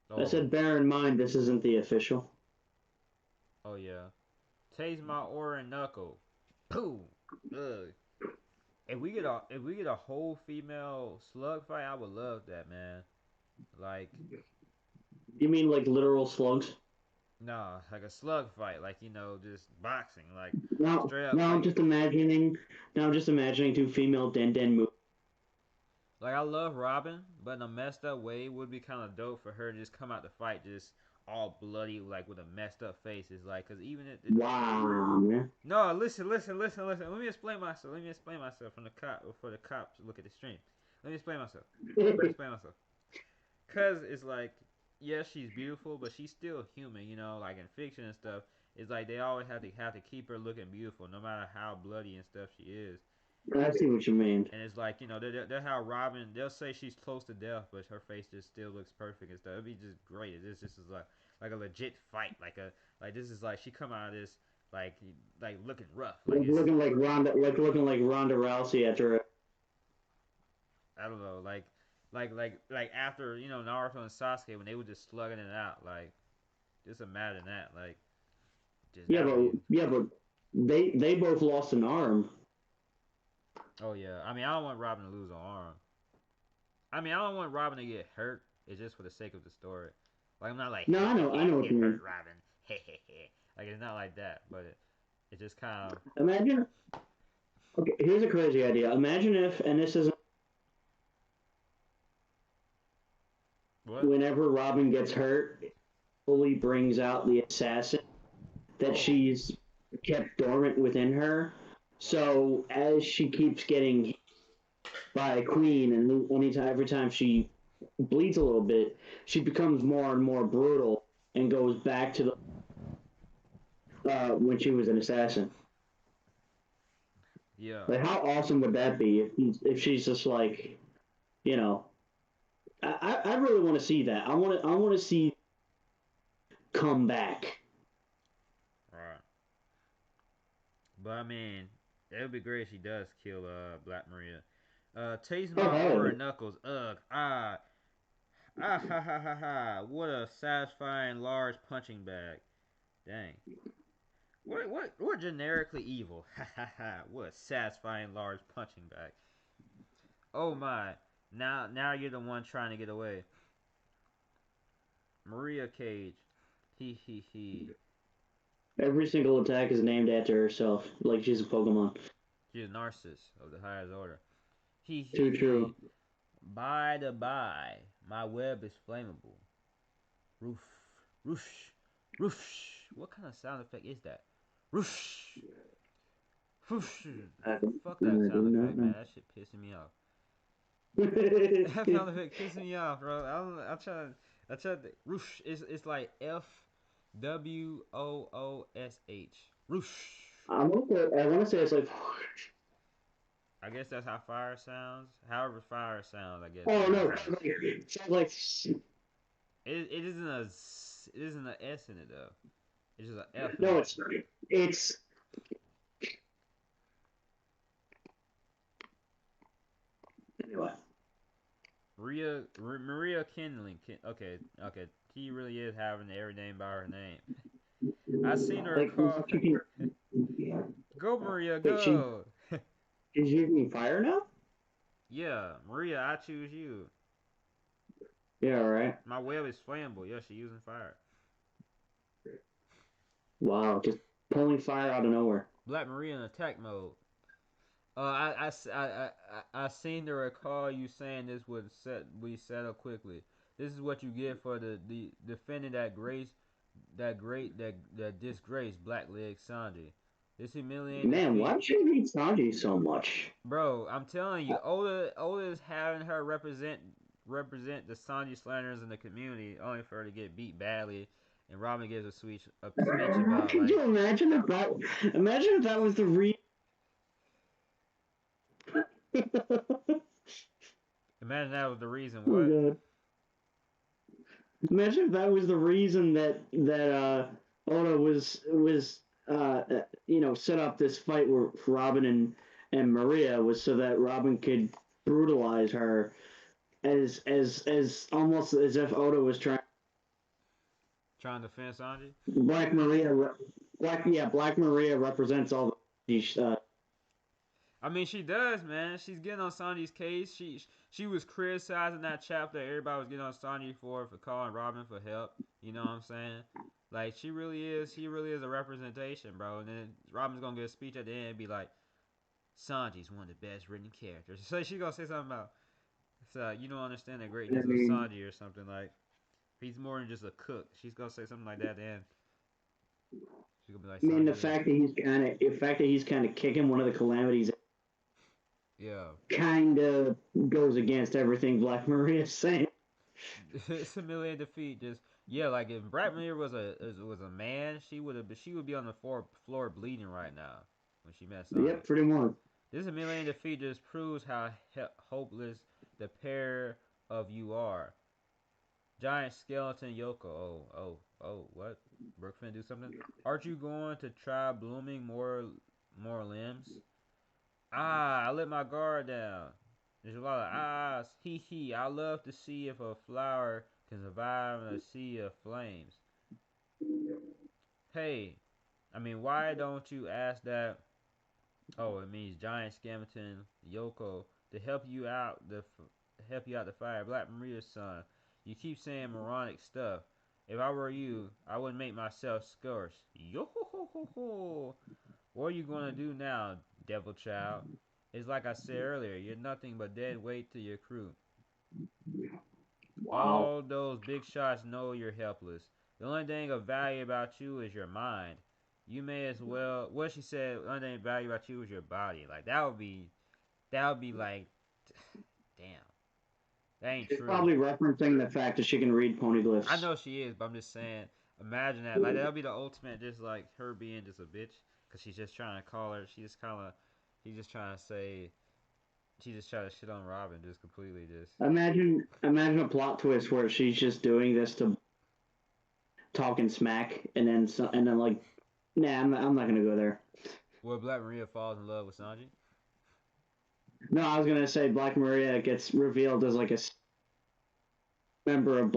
Oh. I said, bear in mind this isn't the official. Oh yeah. Taste my orange knuckle. Pooh. Ugh. If we get a whole female slug fight, I would love that, man. Like. You mean like literal slugs? Nah, like a slug fight, like just boxing, like now, straight up. Now I'm just imagining two female Den moves. Like I love Robin, but in a messed up way, it would be kind of dope for her to just come out the fight just all bloody, like with a messed up face. It's like, cause even wow, man. No, listen. Let me explain myself for the cops look at the stream. Let me explain myself. Cause it's like, yeah, she's beautiful, but she's still human. Like in fiction and stuff, it's like they always have to keep her looking beautiful, no matter how bloody and stuff she is. I see what you mean. And it's like, they're how Robin, they'll say she's close to death, but her face just still looks perfect and stuff. It'd be just great. This is like a legit fight. Like this is like she come out of this like looking rough. Looking like Ronda Rousey after. I don't know, like after Naruto and Sasuke when they were just slugging it out. Like just imagine that. Like just but they both lost an arm. Oh yeah, I mean I don't want Robin to lose an arm. I mean I don't want Robin to get hurt. It's just for the sake of the story. Like I'm not like no, I know what you mean. Hurt Robin. Like it's not like that, but it just kind of imagine. Okay, here's a crazy idea. Imagine if, and this isn't. What? Whenever Robin gets hurt, it fully brings out the assassin that she's kept dormant within her. So as she keeps getting hit by a queen, and every time she bleeds a little bit, she becomes more and more brutal and goes back to the when she was an assassin. Yeah. Like how awesome would that be if she's just like, I really want to see that. I want to see come back. Right. But I mean, it would be great if she does kill Black Maria. Taste Oh, my hell aura yeah. knuckles. Ugh. Ha ha ha ha. What a satisfying large punching bag. Dang. What generically evil? Ha ha ha. What a satisfying large punching bag. Oh my. Now you're the one trying to get away. Maria Cage. He he he. Every single attack is named after herself, like she's a Pokemon. She's a narcissist of the highest order. He he Too he. true. By the by, my web is flammable. Roof. Roosh. Roosh. What kind of sound effect is that? Roosh. Whoosh. I Fuck do that sound not effect, man. know. That shit pissing me off. That sound effect pissing me off, bro. I tried to, roosh. It's like FWOOSH. Roosh. I want to say it's like, I guess that's how fire sounds. However fire sounds, I guess. oh no, It, it sounds like, it isn't a it isn't an S in it though. It's just an F. no, it's, anyway. Maria Kindling. Okay. She really is having every name by her name. I seen her Like, call. she Go Maria, wait, go. is using fire now? Yeah, Maria, I choose you. Yeah, right. My web is flammable. Yeah, she using fire. Wow, just pulling fire out of nowhere. Black Maria in attack mode. I seem to recall you saying this would be settled quickly. This is what you get for the defending that disgrace Blackleg Sanji. This humiliating Man, defeat. why did you hate Sanji so much? Bro, I'm telling you, Oda is having her represent the Sanji slanders in the community, only for her to get beat badly. And Robin gives a speech about Could like, you imagine if that was the imagine that was the reason. Oh What? god. Imagine if that was the reason that Oda was set up this fight with Robin and Maria was so that Robin could brutalize her as almost as if Oda was trying. Trying to defend Sanji? Black Maria represents all these. I mean, she does, man. She's getting on Sanji's case. She was criticizing that chapter. Everybody was getting on Sanji for calling Robin for help. You know what I'm saying? Like she really is a representation, bro. And then Robin's gonna get a speech at the end and be like, Sanji's one of the best written characters. So she's gonna say something about, you don't understand the greatness of Sanji or something like. He's more than just a cook. She's gonna say something like that then. She's gonna be like, I mean, the fact that he's kind of kicking one of the calamities. Yeah. Kind of goes against everything Black Maria is saying. It's a million defeat. Just like if Black Maria was a man, she would be on the floor bleeding right now when she met Sanji. Yep, pretty much. This a million defeat just proves how hopeless the pair of you are. Giant skeleton Yoko. Oh, what? Brooke finna do something? Aren't you going to try blooming more limbs? I let my guard down. There's a lot of ahs. Hee. I love to see if a flower can survive in a sea of flames. Hey, I mean, why don't you ask that? Oh, it means giant skeleton Yoko to help you out the fire. Black Maria's son. You keep saying moronic stuff. If I were you, I would make myself scarce. Yo ho ho ho ho. What are you gonna do now, devil child? It's like I said earlier, you're nothing but dead weight to your crew. Wow. All those big shots know you're helpless. The only thing of value about you is your mind. You may as well. What she said, the only thing of value about you is your body. Like that would be like, damn. That ain't She's true. probably referencing the fact that she can read poneglyphs. I know she is, but I'm just saying. Imagine that. Like that'll be the ultimate, just like her being just a bitch, cause she's just trying to call her. She's just trying to say. She just trying to shit on Robin, just completely just. Imagine a plot twist where she's just doing this to talking smack, and then like, nah, I'm not gonna go there. Where Black Maria falls in love with Sanji. No, I was gonna say Black Maria gets revealed as like a member of.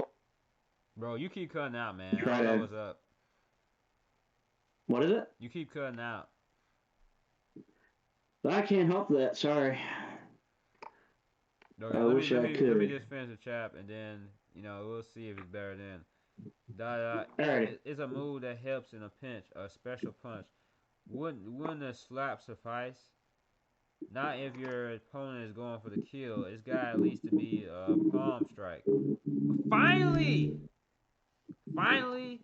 Bro, you keep cutting out, man. I Try don't know to. what's up. What is it? You keep cutting out. I can't help that. Sorry. Okay, I wish I could. Let me just finish the chap, and then we'll see if it's better then. Alright. It's a move that helps in a pinch, a special punch. Wouldn't a slap suffice? Not if your opponent is going for the kill. It's got at least to be a palm strike. Finally! Finally,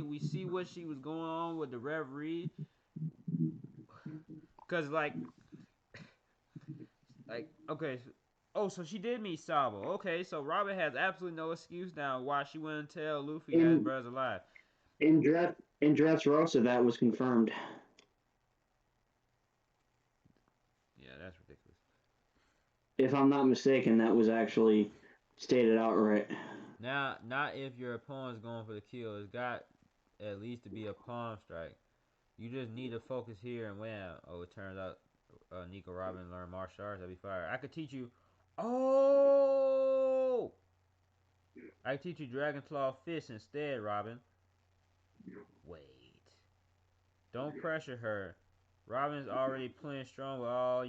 we see what she was going on with the referee. Cause okay, oh, so she did meet Sabo. Okay, so Robin has absolutely no excuse now why she wouldn't tell Luffy that his brother's alive. In Dressrosa, that was confirmed. Yeah, that's ridiculous. If I'm not mistaken, that was actually stated outright. Now, not if your opponent's going for the kill. It's got at least to be a palm strike. You just need to focus here and wham. Oh, it turns out Nico Robin learned martial arts. That'd be fire. I could teach you. Oh! I could teach you Dragon Claw Fist instead, Robin. Wait. Don't pressure her. Robin's already playing strong with all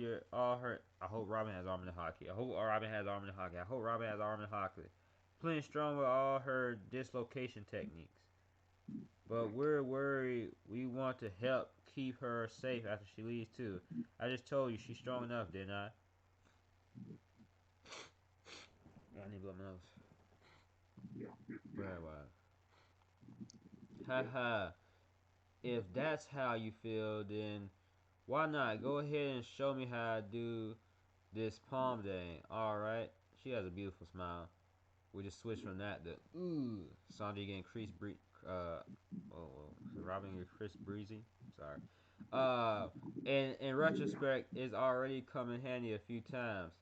her. I hope Robin has arm in the hockey. I hope Robin has arm in the hockey. I hope Robin has arm in the hockey. Playing strong with all her dislocation techniques. But we're worried. We want to help keep her safe after she leaves too. I just told you she's strong enough, didn't I? I need to blow my nose. Very wild. Haha. If that's how you feel, then why not? Go ahead and show me how I do this palm thing. Alright. She has a beautiful smile. We just switch from that to ooh. Sanji getting Robin getting Chris Breezy. Sorry. In retrospect, it's already come in handy a few times.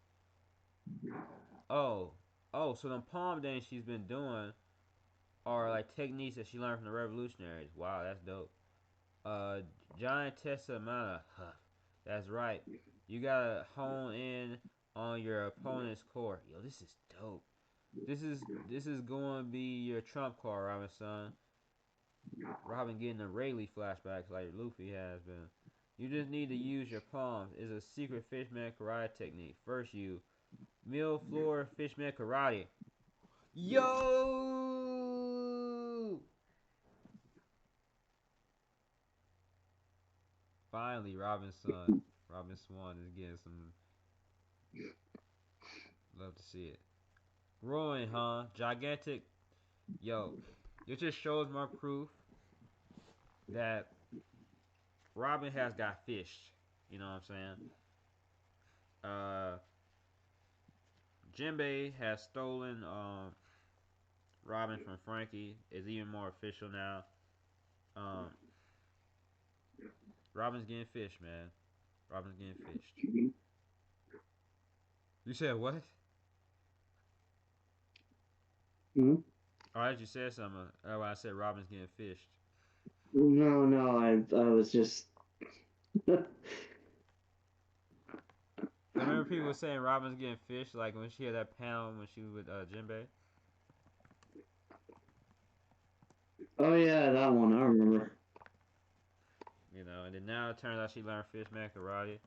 Oh, so the palm dance she's been doing are like techniques that she learned from the revolutionaries. Wow, that's dope. Giantessa Mana. Huh. That's right. You gotta hone in on your opponent's core. Yo, this is dope. This is going to be your trump card, Robin, son. Robin getting the Rayleigh flashbacks like Luffy has been. You just need to use your palms. It's a secret fishman karate technique. First, you mill floor fishman karate. Yo! Finally, Robin's son, Robin Swan, is getting some. Love to see it. Growing, huh? Gigantic. Yo, it just shows more proof that Robin has got fished. You know what I'm saying? Jinbei has stolen Robin from Frankie. Is even more official now. Robin's getting fished, man. Robin's getting fished. You said what? Hmm? Oh, I you said something. Oh, I said Robin's getting fished. No, I was just. I remember people saying Robin's getting fished, like when she had that panel when she was with Jinbei. Oh yeah, that one I remember. And then now it turns out she learned fishman karate.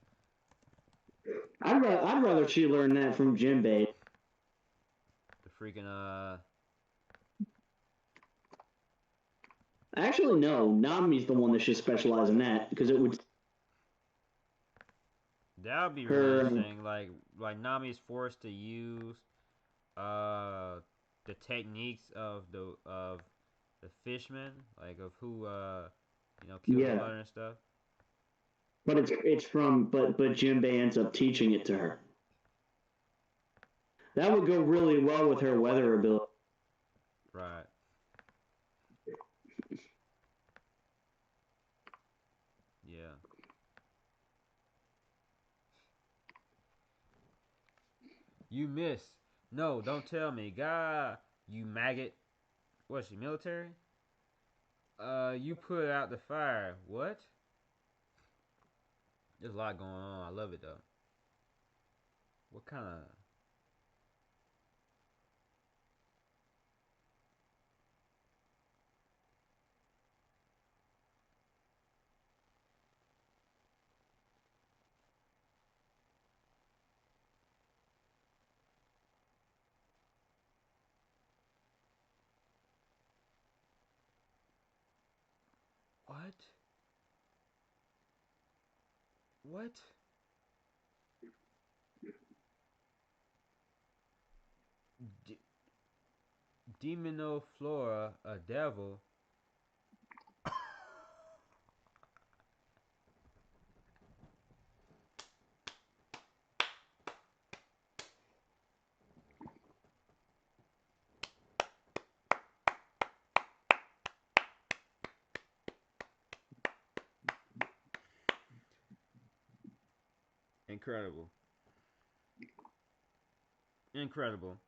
I'd rather she learn that from Jinbei. The freaking Actually, no. Nami's the one that should specialize in that because it would. That would be really interesting. Like Nami's forced to use the techniques of the fishmen, like of who killed the mother and stuff. But it's from but Jinbei ends up teaching it to her. That would go really well with her weather ability. Right. Yeah. You miss. No, don't tell me. God, you maggot. What is she, military? You put out the fire. What? There's a lot going on. I love it though. What kind of? What? What? D Demonoflora, a devil. Incredible. Incredible.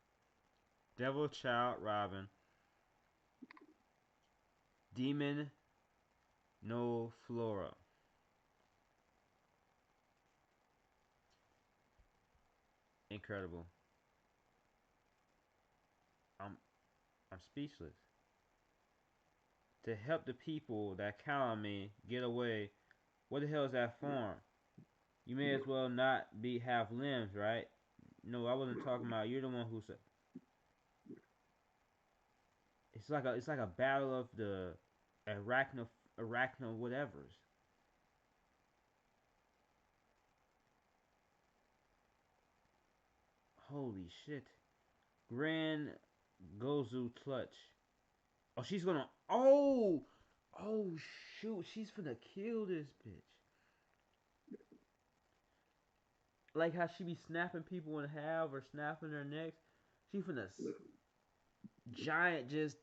Devil Child Robin. Demon No Flora. Incredible. I'm I'm speechless. To help the people that count on me get away. What the hell is that form? You may as well not be half limbs, right? No, I wasn't talking about. You're the one who said. It's like a battle of the arachno whatevers. Holy shit. Grand Gozu Clutch. Oh, she's gonna. Oh! Oh, shoot. She's gonna kill this bitch. Like how she be snapping people in half or snapping their necks. She finna giant just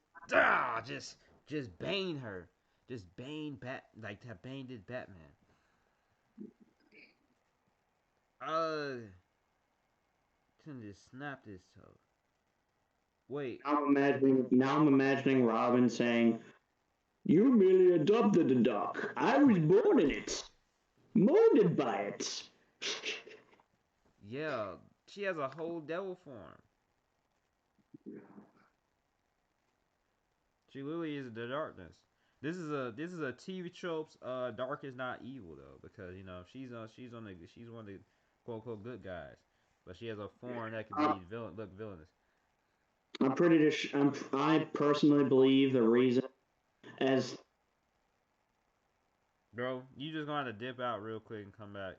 bane her. Just bane like that Bane did Batman. Can just snap this toe. Wait. Now I'm imagining Robin saying, "You merely adopted the dog. I was born in it, molded by it." Yeah, she has a whole devil form. She literally is the darkness. This is a TV tropes. Dark is not evil though, because she's one of the quote unquote good guys, but she has a form that could be look villainous. I personally believe the reason as Bro, you just gonna have to dip out real quick and come back.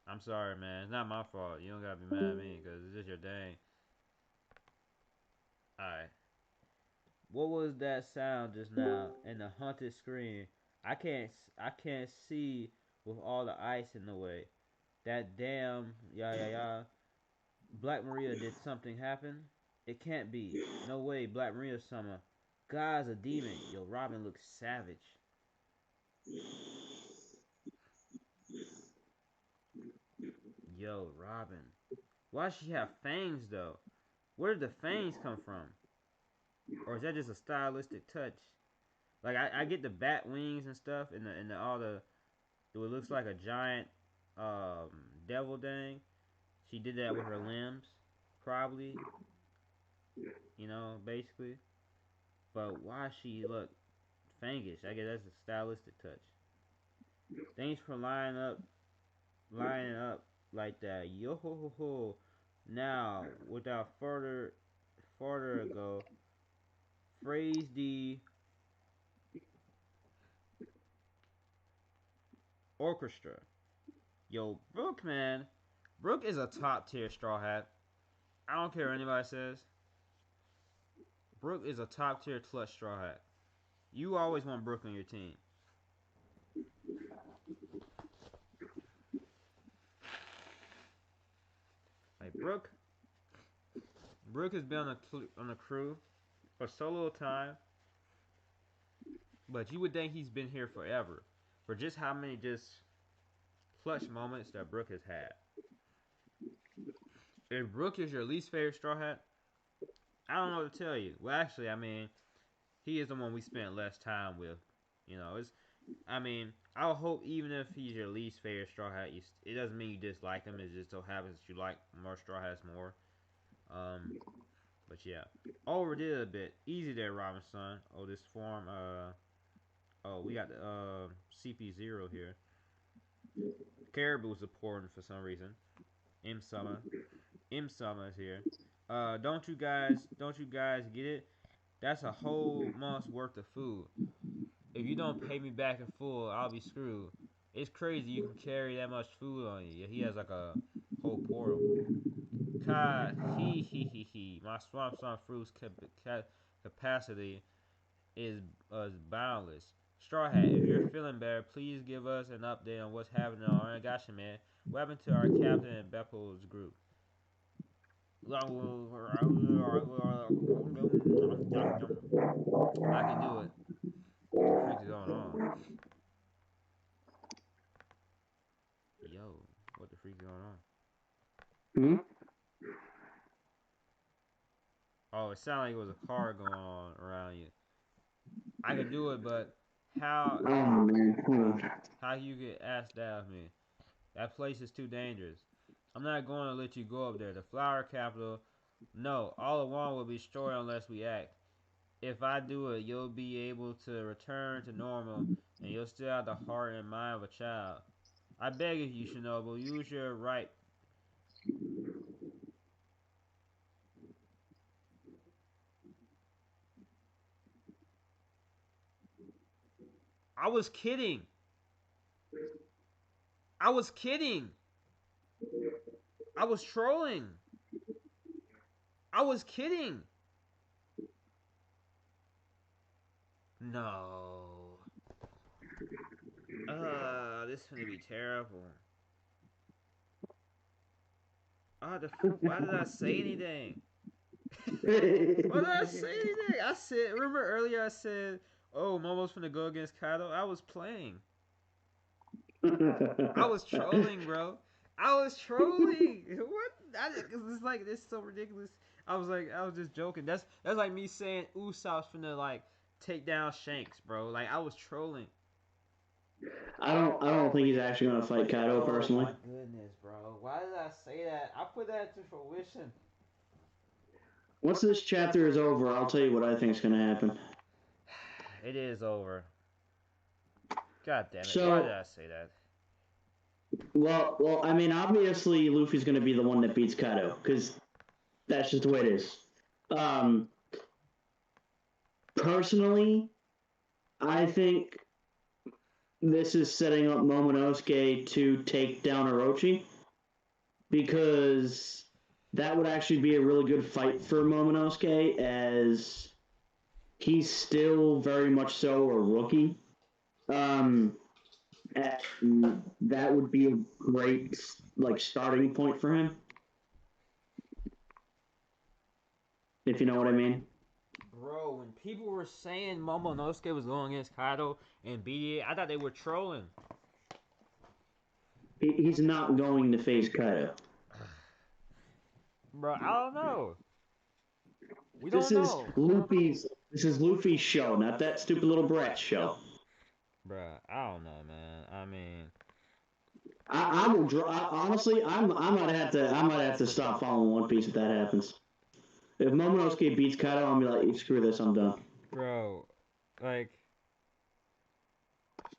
I'm sorry, man. It's not my fault. You don't gotta be mad at me because it's just your day. Alright. What was that sound just now in the haunted screen? I can't see with all the ice in the way. That damn yeah. Black Maria, did something happen? It can't be. No way, Black Maria summer. God's a demon. Yo, Robin looks savage. Yo, Robin. Why does she have fangs though? Where did the fangs come from? Or is that just a stylistic touch? Like I get the bat wings and stuff and the all the it looks like a giant devil dang. She did that with her limbs, probably. Basically. But why she look fangish? I guess that's a stylistic touch. Thanks for lining up like that. Yo ho ho ho. Now, without further ago, phrase the orchestra. Yo, Brooke, man. Brooke is a top tier straw hat. I don't care what anybody says. Brooke is a top tier clutch straw hat. You always want Brooke on your team. Like Brooke has been on the crew for so little time, but you would think he's been here forever for just how many just clutch moments that Brooke has had. If Rook is your least favorite Straw Hat, I don't know what to tell you. Well, actually, I mean, he is the one we spent less time with. You know, I mean, I hope even if he's your least favorite Straw Hat, it doesn't mean you dislike him. It just so happens that you like more Straw Hats more. But yeah, overdid a bit. Easy there, Robinson. Oh, this form. Oh, we got the CP0 here. Caribou's important for some reason. M Summer is here. Don't you guys get it? That's a whole month's worth of food. If you don't pay me back in full, I'll be screwed. It's crazy you can carry that much food on you. He has like a whole portal. Kai, he. My swamp song fruit's capacity is boundless. Straw Hat, if you're feeling better, please give us an update on what's happening on Gotcha, man. What happened to our captain and Beppel's group? I can do it. What the freak is going on? Yo, what the freak is going on? Hmm? Oh, it sounded like it was a car going on around you. I can do it, but how Oh man. how you get asked that of me? That place is too dangerous. I'm not going to let you go up there. The flower capital. No, all along will be destroyed unless we act. If I do it, you'll be able to return to normal, and you'll still have the heart and mind of a child. I beg of you, Shinobu, use your right. I was kidding. I was kidding. I was trolling. I was kidding. No. This is gonna be terrible. Why did I say anything? Why did I say anything? I said, remember earlier I said, oh, Momo's finna go against Kaido? I was playing. I was trolling, bro. I was trolling. What? It's like, this is so ridiculous. I was just joking. That's like me saying Usopp's finna, like, take down Shanks, bro. Like, I was trolling. I don't think he's actually gonna fight Kaido personally. Oh my goodness, bro. Why did I say that? I put that to fruition. Once this chapter is over, I'll tell you what I think is gonna happen. It is over. God damn it. So, why did I say that? Well, I mean, obviously Luffy's gonna be the one that beats Kaido, because that's just the way it is. Personally, I think this is setting up Momonosuke to take down Orochi, because that would actually be a really good fight for Momonosuke, as he's still very much so a rookie. And that would be a great starting point for him, if you know what I mean. Bro, when people were saying Momonosuke was going against Kaido and beat it, I thought they were trolling. He's not going to face Kaido. Bro, I don't know. This is Luffy's show, not that stupid little brat show. Bro, I don't know, man. I mean, I will draw. Honestly, I might have to stop following One Piece if that happens. If Momonosuke beats Kaido, I'll be like, screw this, I'm done. bro, like,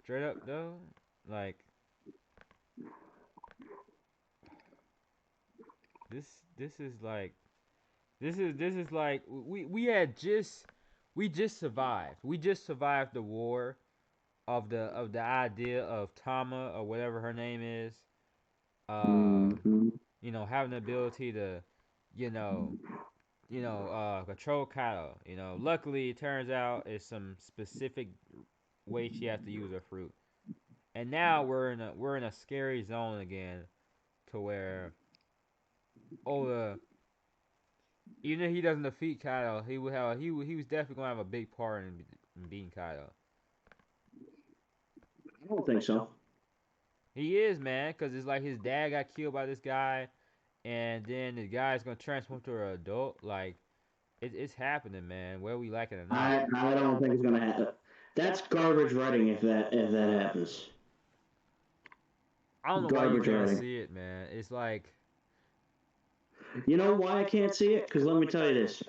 straight up though, like, this is like, this is like, we just survived. We just survived the war of the idea of Tama or whatever her name is. You know, having the ability to, you know, control Kaido. You know, luckily it turns out it's some specific way she has to use her fruit. And now we're in a scary zone again, to where Oda, even if he doesn't defeat Kaido, he was definitely gonna have a big part in beating Kaido. I don't think so. He is, man, because it's like his dad got killed by this guy, and then the guy's gonna transform to an adult. Like it's happening, man. Whether we like it or not. I don't think it's gonna happen. That's garbage writing if that happens. I don't know why you Garbage can't writing. see it, man. It's like You know why I can't see it? Because let me tell you this.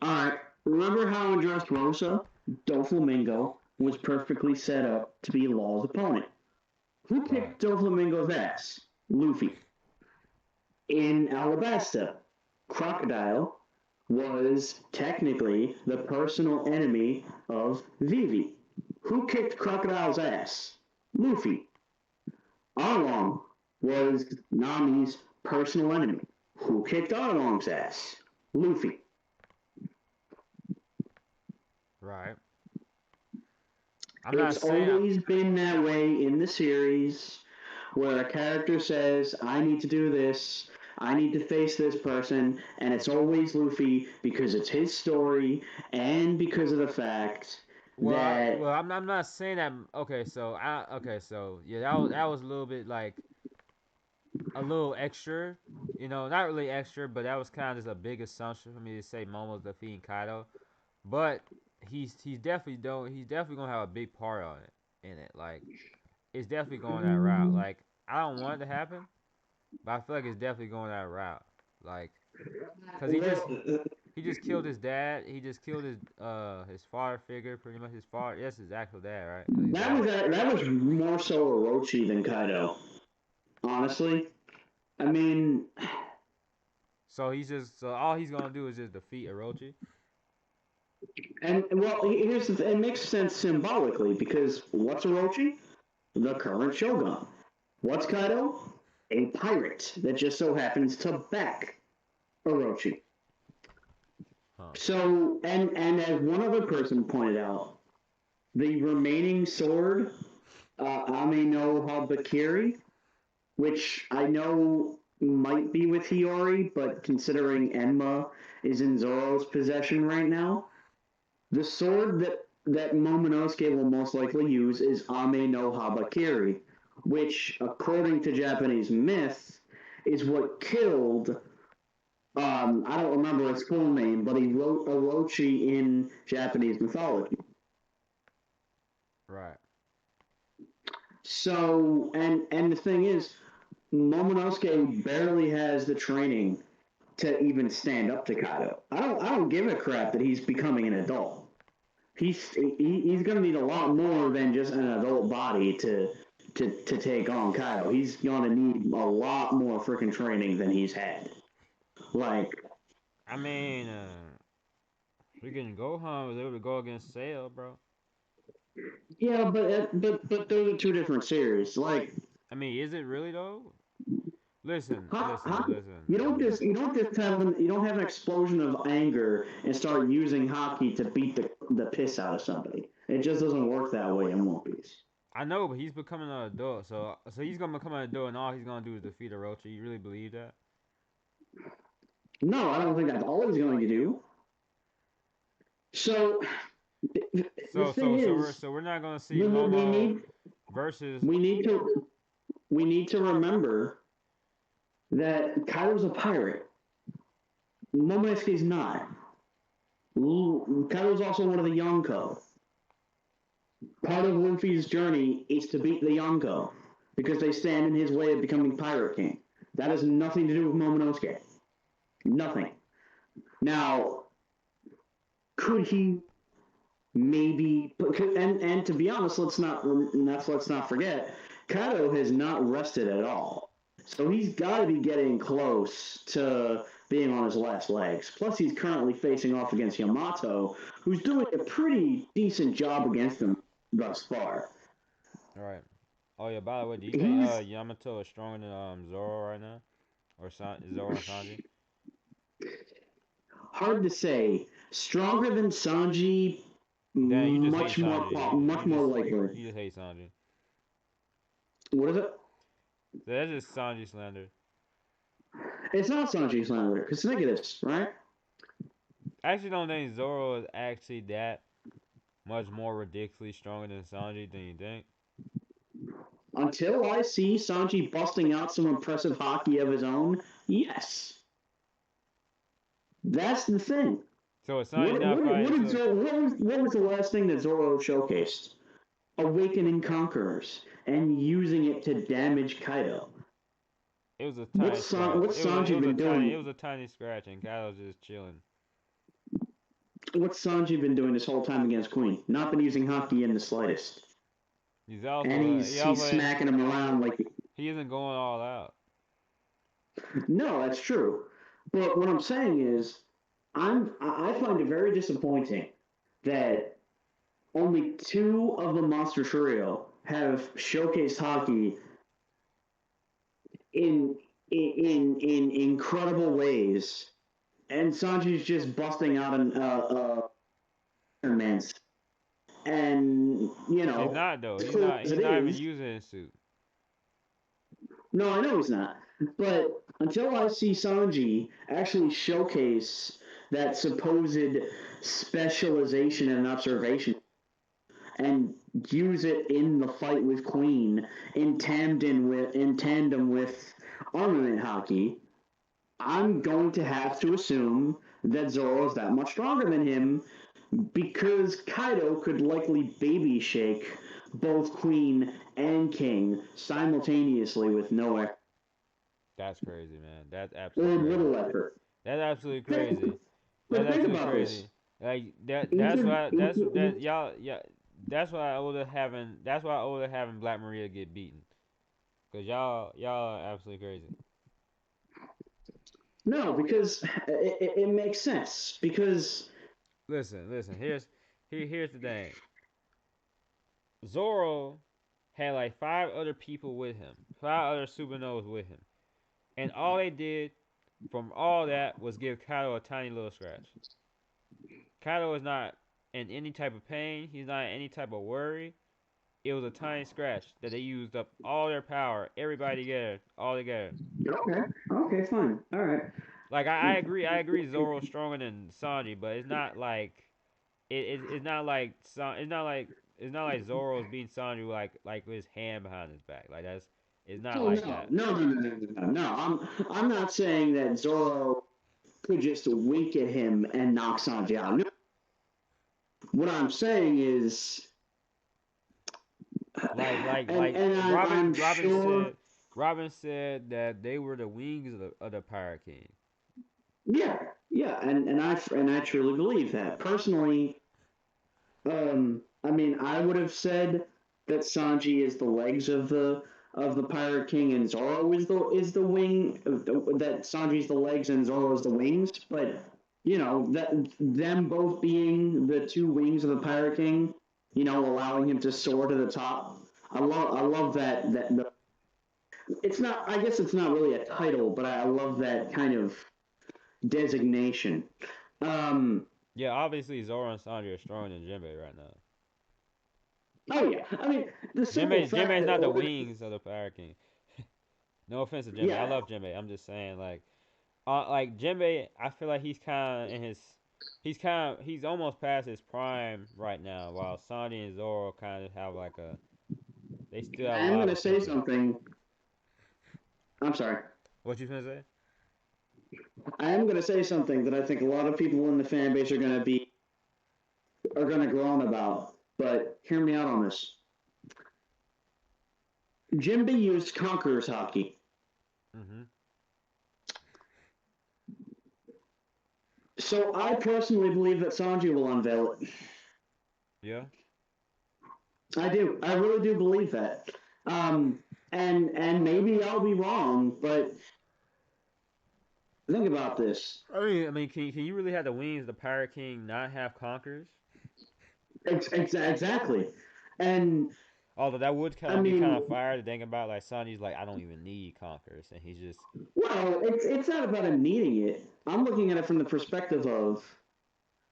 Alright, remember how in Dressrosa, Doflamingo was perfectly set up to be Law's opponent? Who kicked Doflamingo's ass? Luffy. In Alabasta, Crocodile was technically the personal enemy of Vivi. Who kicked Crocodile's ass? Luffy. Arlong was Nami's personal enemy. Who kicked Arlong's ass? Luffy. right. I'm not It's saying always been that way in the series where a character says, I need to do this, I need to face this person, and it's always Luffy because it's his story and because of the fact that well, I'm not saying that. Okay, so yeah, that was a little bit like a little extra, not really extra, but that was kind of just a big assumption for me to say Momo's defeating Kaido, but he's definitely gonna have a big part on it in it. Like it's definitely going that route. Like I don't want it to happen, but I feel like it's definitely going that route. Like, cause he just killed his dad. He just killed his father figure, pretty much his father. Yes, his actual dad, right? that was more so Orochi than Kaido. Honestly, I mean, So all he's gonna do is just defeat Orochi. and well, here's it makes sense symbolically because what's Orochi? The current Shogun. What's Kaido? A pirate that just so happens to back Orochi. Huh. So, and as one other person pointed out, the remaining sword, Ame no Habakiri, which I know might be with Hiyori, but considering Enma is in Zoro's possession right now, the sword that Momonosuke will most likely use is Ame no Habakiri, which, according to Japanese myth, is what killed. I don't remember his full name, but he wrote Orochi in Japanese mythology. Right. So, and the thing is, Momonosuke barely has the training to even stand up to Kaido. I don't give a crap that he's becoming an adult. He's going to need a lot more than just an adult body to take on Kaido. He's going to need a lot more freaking training than he's had. Like, I mean, freaking Gohan was able to go against Cell, bro. yeah, but those are two different series. Like, I mean, is it really though? Listen. you don't just have you don't have an explosion of anger and start using hockey to beat the piss out of somebody. It just doesn't work that way in One Piece. I know, but he's becoming an adult, so he's gonna become an adult, and all he's gonna do is defeat Orochi. You really believe that? No, I don't think that's all he's going to do. So, the thing is, we're not gonna see we Momo need versus. we need to remember that Kaido's a pirate. Momonosuke's not. Kaido's also one of the Yonko. Part of Luffy's journey is to beat the Yonko because they stand in his way of becoming Pirate King. That has nothing to do with Momonosuke. Nothing. Now, could he maybe? And to be honest, let's not forget, Kaido has not rested at all. So he's got to be getting close to being on his last legs. Plus, he's currently facing off against Yamato, who's doing a pretty decent job against him thus far. All right. Oh yeah. By the way, do you think Yamato is stronger than Zoro right now, or Zoro and Sanji? Hard to say. Stronger than Sanji. Damn, you just much hate more, Sanji. much more likely. You just hate Sanji. What is it? That's just Sanji slander. It's not Sanji slander, because think of this, right? I actually don't think Zoro is actually that much more ridiculously stronger than Sanji than you think. until I see Sanji busting out some impressive hockey of his own, yes. That's the thing. So it's Sanji now fighting. What was the last thing that Zoro showcased? Awakening Conquerors and using it to damage Kaido. It was a tiny What's Sanji been doing? It was a tiny scratch, and Kaido's just chilling. What's Sanji been doing this whole time against Queen? Not been using hockey in the slightest. He's also And he's smacking him around like he isn't going all out. No, that's true. But what I'm saying is, I find it very disappointing that only 2 of the Monster Trio have showcased hockey in incredible ways, and Sanji's just busting out man's. And you know, he's not though. He's not even using his suit. No, I know he's not. But until I see Sanji actually showcase that supposed specialization and observation and use it in the fight with Queen in tandem with armament hockey, I'm going to have to assume that Zoro is that much stronger than him, because Kaido could likely baby shake both Queen and King simultaneously with no effort. That's crazy, man. That's absolutely or little effort. That's absolutely crazy. But That's think absolutely about crazy. this. Like that's why I would having Black Maria get beaten. Cause y'all are absolutely crazy. No, because it makes sense. Because listen. Here's the thing. Zoro had like 5 other people with him, 5 other supernovas with him, and all they did from all that was give Kaido a tiny little scratch. Kaido is not in any type of pain. He's not in any type of worry. It was a tiny scratch that they used up all their power, everybody together, all together. Okay, fine, all right. Like I agree. Zoro's stronger than Sanji, but it's not like it's not like Zoro's beating Sanji like with his hand behind his back. Like it's not that. No. I'm not saying that Zoro could just wink at him and knock Sanji out. No. What I'm saying is, Robin said that they were the wings of the Pirate King. Yeah, and I truly believe that. Personally, I mean, I would have said that Sanji is the legs of the Pirate King and Zoro is the wing. That Sanji's the legs and Zoro is the wings. But you know, that them both being the 2 wings of the Pirate King, you know, allowing him to soar to the top. I love that it's not. I guess it's not really a title, but I love that kind of designation. Yeah, obviously Zoro and Sanji are stronger than Jinbei right now. Oh yeah, I mean Jinbei's not the wings of the Pirate King. No offense to Jinbei, Yeah. I love Jinbei. I'm just saying, like Jinbei, I feel like he's almost past his prime right now, while Sanji and Zoro kind of have like they still have. I'm gonna say something. I'm sorry. What you gonna say? I am gonna say something that I think a lot of people in the fan base are gonna groan about. But hear me out on this. Jinbei used Conqueror's hockey. Mm-hmm. So I personally believe that Sanji will unveil it. Yeah. I do. I really do believe that. And maybe I'll be wrong, but think about this. I mean, can you really have the wings of the Pirate King not have conquerors? Exactly. And although that would be kind of fire to think about, like Sanji's like, I don't even need conquerors, and he's just. Well, it's not about him needing it. I'm looking at it from the perspective of,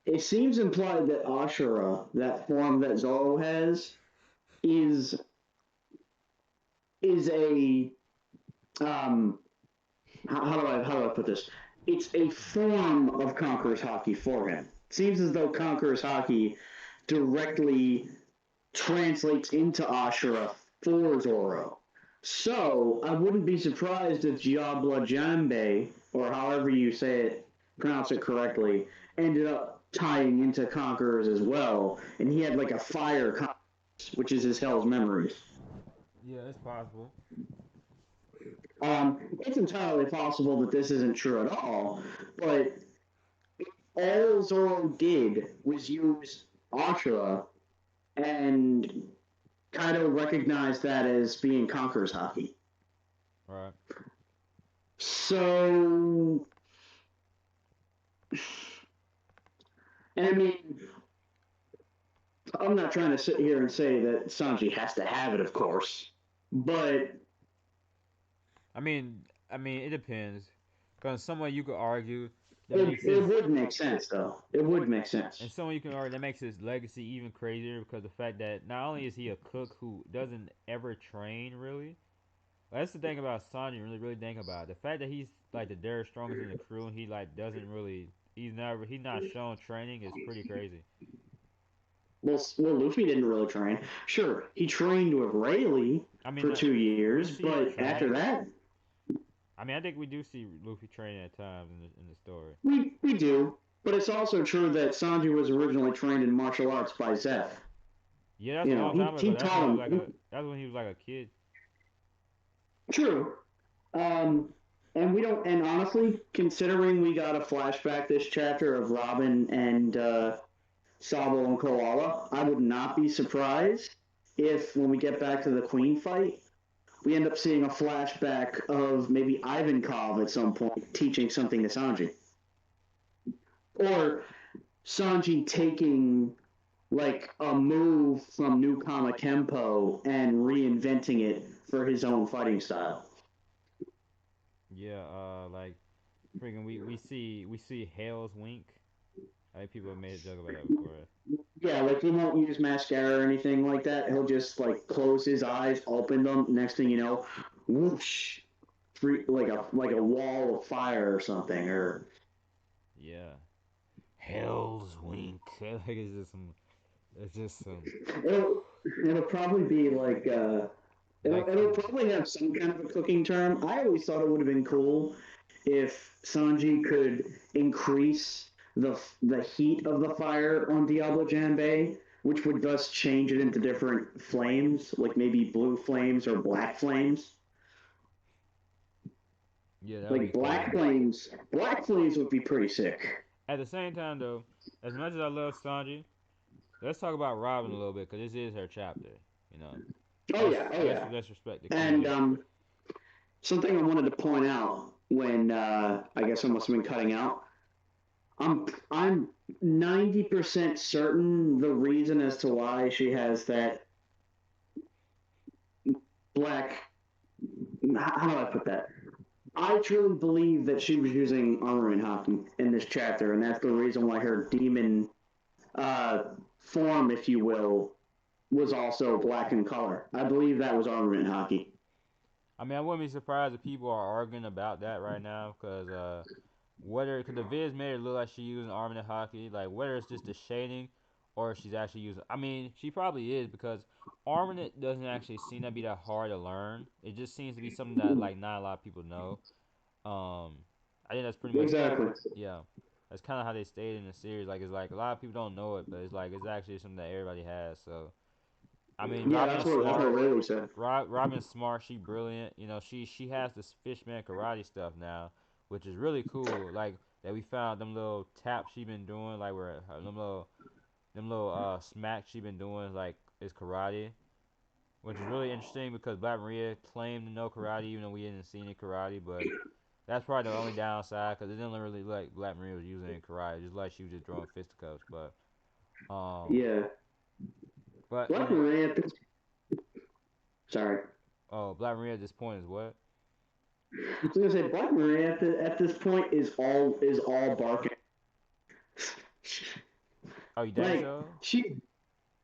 it seems implied that Ashura, that form that Zoro has, is a how do I put this? It's a form of Conqueror's hockey for him. It seems as though Conqueror's hockey directly translates into Ashura for Zoro. So I wouldn't be surprised if Diablo Jambe, or however you say it, pronounce it correctly, ended up tying into Conquerors as well, and he had like a fire, which is his Hell's Memories. Yeah, it's possible. It's entirely possible that this isn't true at all, but all Zoro did was use Ashura, and Kaido recognized that as being Conqueror's Haki. Right. So, I mean, I'm not trying to sit here and say that Sanji has to have it, of course, but I mean, it depends. Because some way you could argue it would make sense, though. It would make sense. and some way you can argue that makes his legacy even crazier because the fact that not only is he a cook who doesn't ever train really. That's the thing about Sanji. Really think about it. The fact that he's like the third strongest in the crew and he like doesn't really. He's not shown training is pretty crazy. Well, Luffy didn't really train. Sure, he trained with Rayleigh for 2 years, but after that, I mean, I think we do see Luffy training at times in the story. we do. But it's also true that Sanji was originally trained in martial arts by Zeph. Yeah, that's a long time he ago. taught him. That's when he was like a kid. True. And we don't. And honestly, considering we got a flashback this chapter of Robin and Sabo and Koala, I would not be surprised if, when we get back to the Queen fight, we end up seeing a flashback of maybe Ivankov at some point teaching something to Sanji. Or Sanji taking like a move from Newkama Kempo and reinventing it for his own fighting style. Yeah, like freaking we see Hale's wink. I think people have made a joke about that before. Yeah, like he won't use mascara or anything like that. He'll just like close his eyes, open them. Next thing you know, whoosh, like a wall of fire or something. Or yeah, Hale's wink. Like it's just some. It'll probably be like it'll probably have some kind of a cooking term. I always thought it would have been cool if Sanji could increase the heat of the fire on Diablo Janbei, which would thus change it into different flames, like maybe blue flames or black flames. Yeah, like black flames. Black flames would be pretty sick. At the same time, though, as much as I love Sanji, let's talk about Robin a little bit because this is her chapter. You know. Oh yeah. Let's respect the and something I wanted to point out when I guess I must have been cutting out. I'm 90% certain the reason as to why she has that black. How do I put that? I truly believe that she was using armament haki in this chapter, and that's the reason why her demon form, if you will, was also black in color. I believe that was armament haki. I mean, I wouldn't be surprised if people are arguing about that right now, because because the vids made it look like she's using armament haki, like whether it's just the shading or she's actually using. I mean, she probably is because armament doesn't actually seem to be that hard to learn. It just seems to be something that like not a lot of people know. I think that's pretty much exactly. Yeah, that's kind of how they stated in the series. Like it's like a lot of people don't know it, but it's like it's actually something that everybody has. So. I mean, yeah, that's what I really said. Robin's smart. She brilliant. You know, she has this fishman karate stuff now, which is really cool. Like that we found them little taps she been doing, like where them little smacks she been doing, like is karate, which is really interesting because Black Maria claimed to know karate, even though we didn't see any karate. But that's probably the only downside because it didn't really look like Black Maria was using any karate, just like she was just throwing fisticuffs. But yeah. But Black Maria at this. Sorry. Oh, Black Maria at this point is what? I was gonna say Black Maria at this point is all barking. Oh, you think so?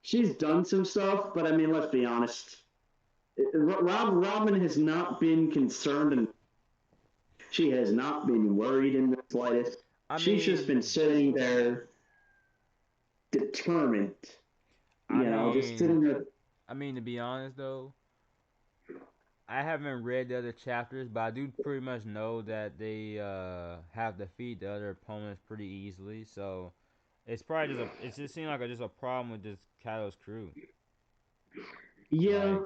She's done some stuff, but I mean, let's be honest. Robin has not been concerned, and she has not been worried in the slightest. She's just been sitting there, determined. Just sitting there. I mean, to be honest though, I haven't read the other chapters, but I do pretty much know that they have to defeat the other opponents pretty easily. So it's probably just a. It just seems like just a problem with this Kaido's crew. Yeah,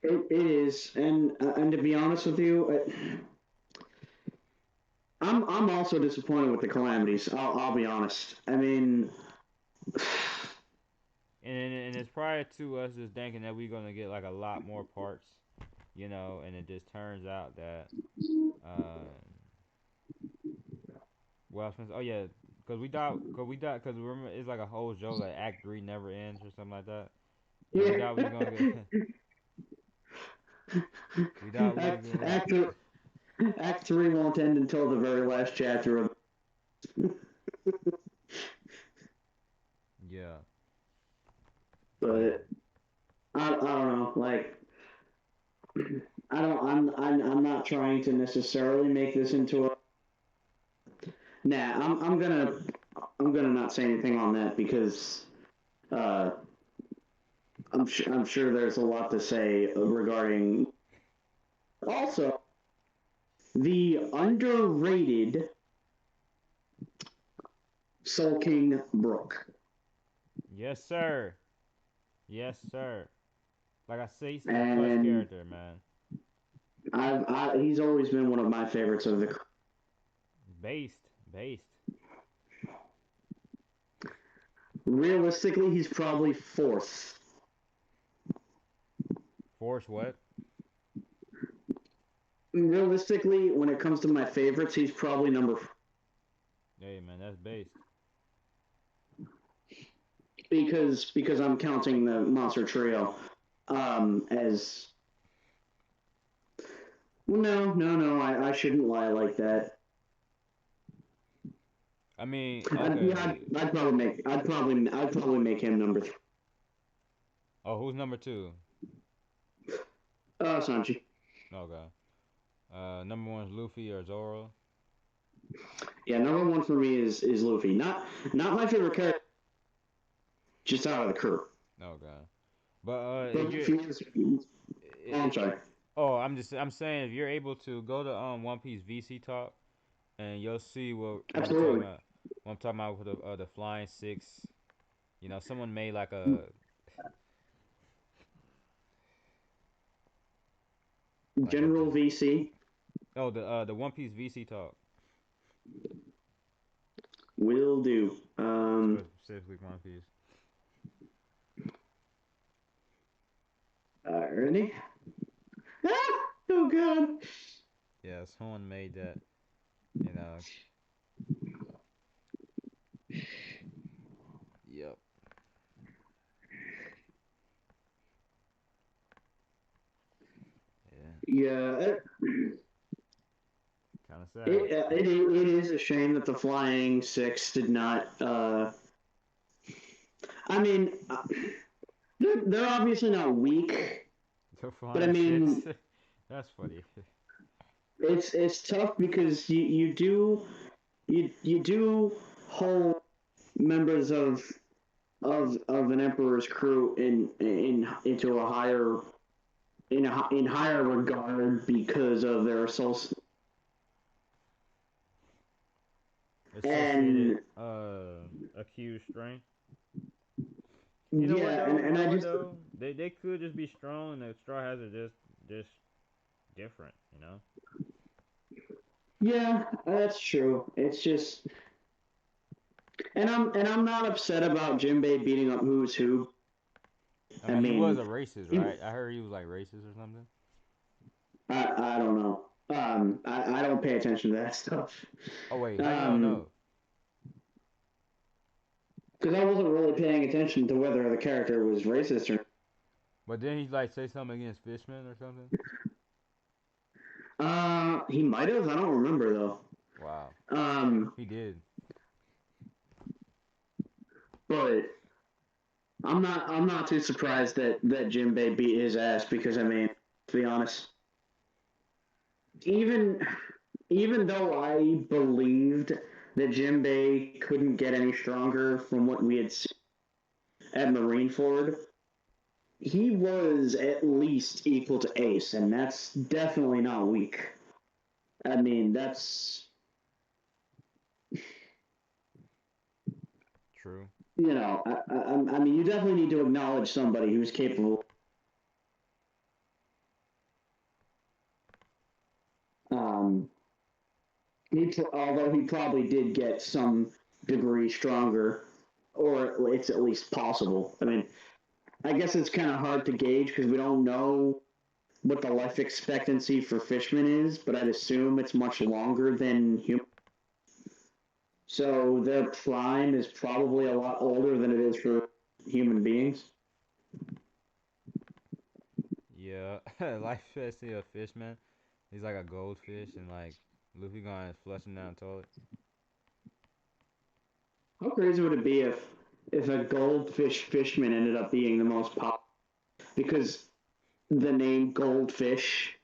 Like, it is, and to be honest with you, I'm also disappointed with the calamities. I'll be honest. I mean, and it's prior to us just thinking that we're gonna get like a lot more parts, and it just turns out that, well, oh yeah, cause remember it's like a whole show like Act 3 never ends or something like that, and we yeah. thought we were gonna get, we thought we were Act, gonna, act, Act 3 won't end until the very last chapter of. yeah, But I don't know. Like, I don't. I'm not trying to necessarily make this into a. Nah, I'm gonna not say anything on that because uh, I'm sure there's a lot to say regarding also the underrated Soul King Brook. yes sir, yes sir. Like I say, he's a clutch And character, man. he's always been one of my favorites of the. Based. Realistically, he's probably fourth. Force what? Realistically, when it comes to my favorites, he's probably number. Hey man, that's based. Because I'm counting the Monster Trio as. No. I shouldn't lie like that. I mean, okay. I'd probably make him number 3. Oh, who's number 2? Sanji. Okay. Number 1 is Luffy or Zoro. Yeah, number 1 for me is Luffy. Not my favorite character. Just out of the crew. Okay. But I'm sorry. Oh, I'm saying if you're able to go to One Piece VC Talk, and you'll see what Absolutely. I'm talking about with the Flying Six. Someone made like a General VC. Oh, the One Piece VC Talk. Will do. Specifically One Piece. Ready? Oh god. Yeah, someone made that. Yep. Yeah. Kind of sad. It is a shame that the Flying Six did not. I mean, they're obviously not weak, but I mean, that's funny. It's tough because you do hold members of an emperor's crew into a higher in higher regard because of their associated accused strength. Yeah, and I just they could just be strong, and the Straw Hats are just different, Yeah, that's true. It's just, and I'm not upset about Jinbei beating up Who's Who. I mean, he was a racist, right? I heard he was like racist or something. I don't know. I don't pay attention to that stuff. Oh wait, how you don't know? Because I wasn't really paying attention to whether the character was racist or. But then he like say something against Fishman or something. He might have. I don't remember though. Wow. He did. But I'm not too surprised that Jinbei beat his ass because I mean, to be honest, even though I believed that Jinbei couldn't get any stronger from what we had seen at Marineford, he was at least equal to Ace, and that's definitely not weak. I mean, that's True. you know, I mean, you definitely need to acknowledge somebody who's capable. Although he probably did get some degree stronger, or it's at least possible. I mean, I guess it's kind of hard to gauge because we don't know what the life expectancy for fishmen is, but I'd assume it's much longer than human. So their prime is probably a lot older than it is for human beings. Yeah, life expectancy of fish, man. He's like a goldfish, and like Luffy going and flushing down the toilet. How crazy would it be if a goldfish fishman ended up being the most popular? Because the name goldfish.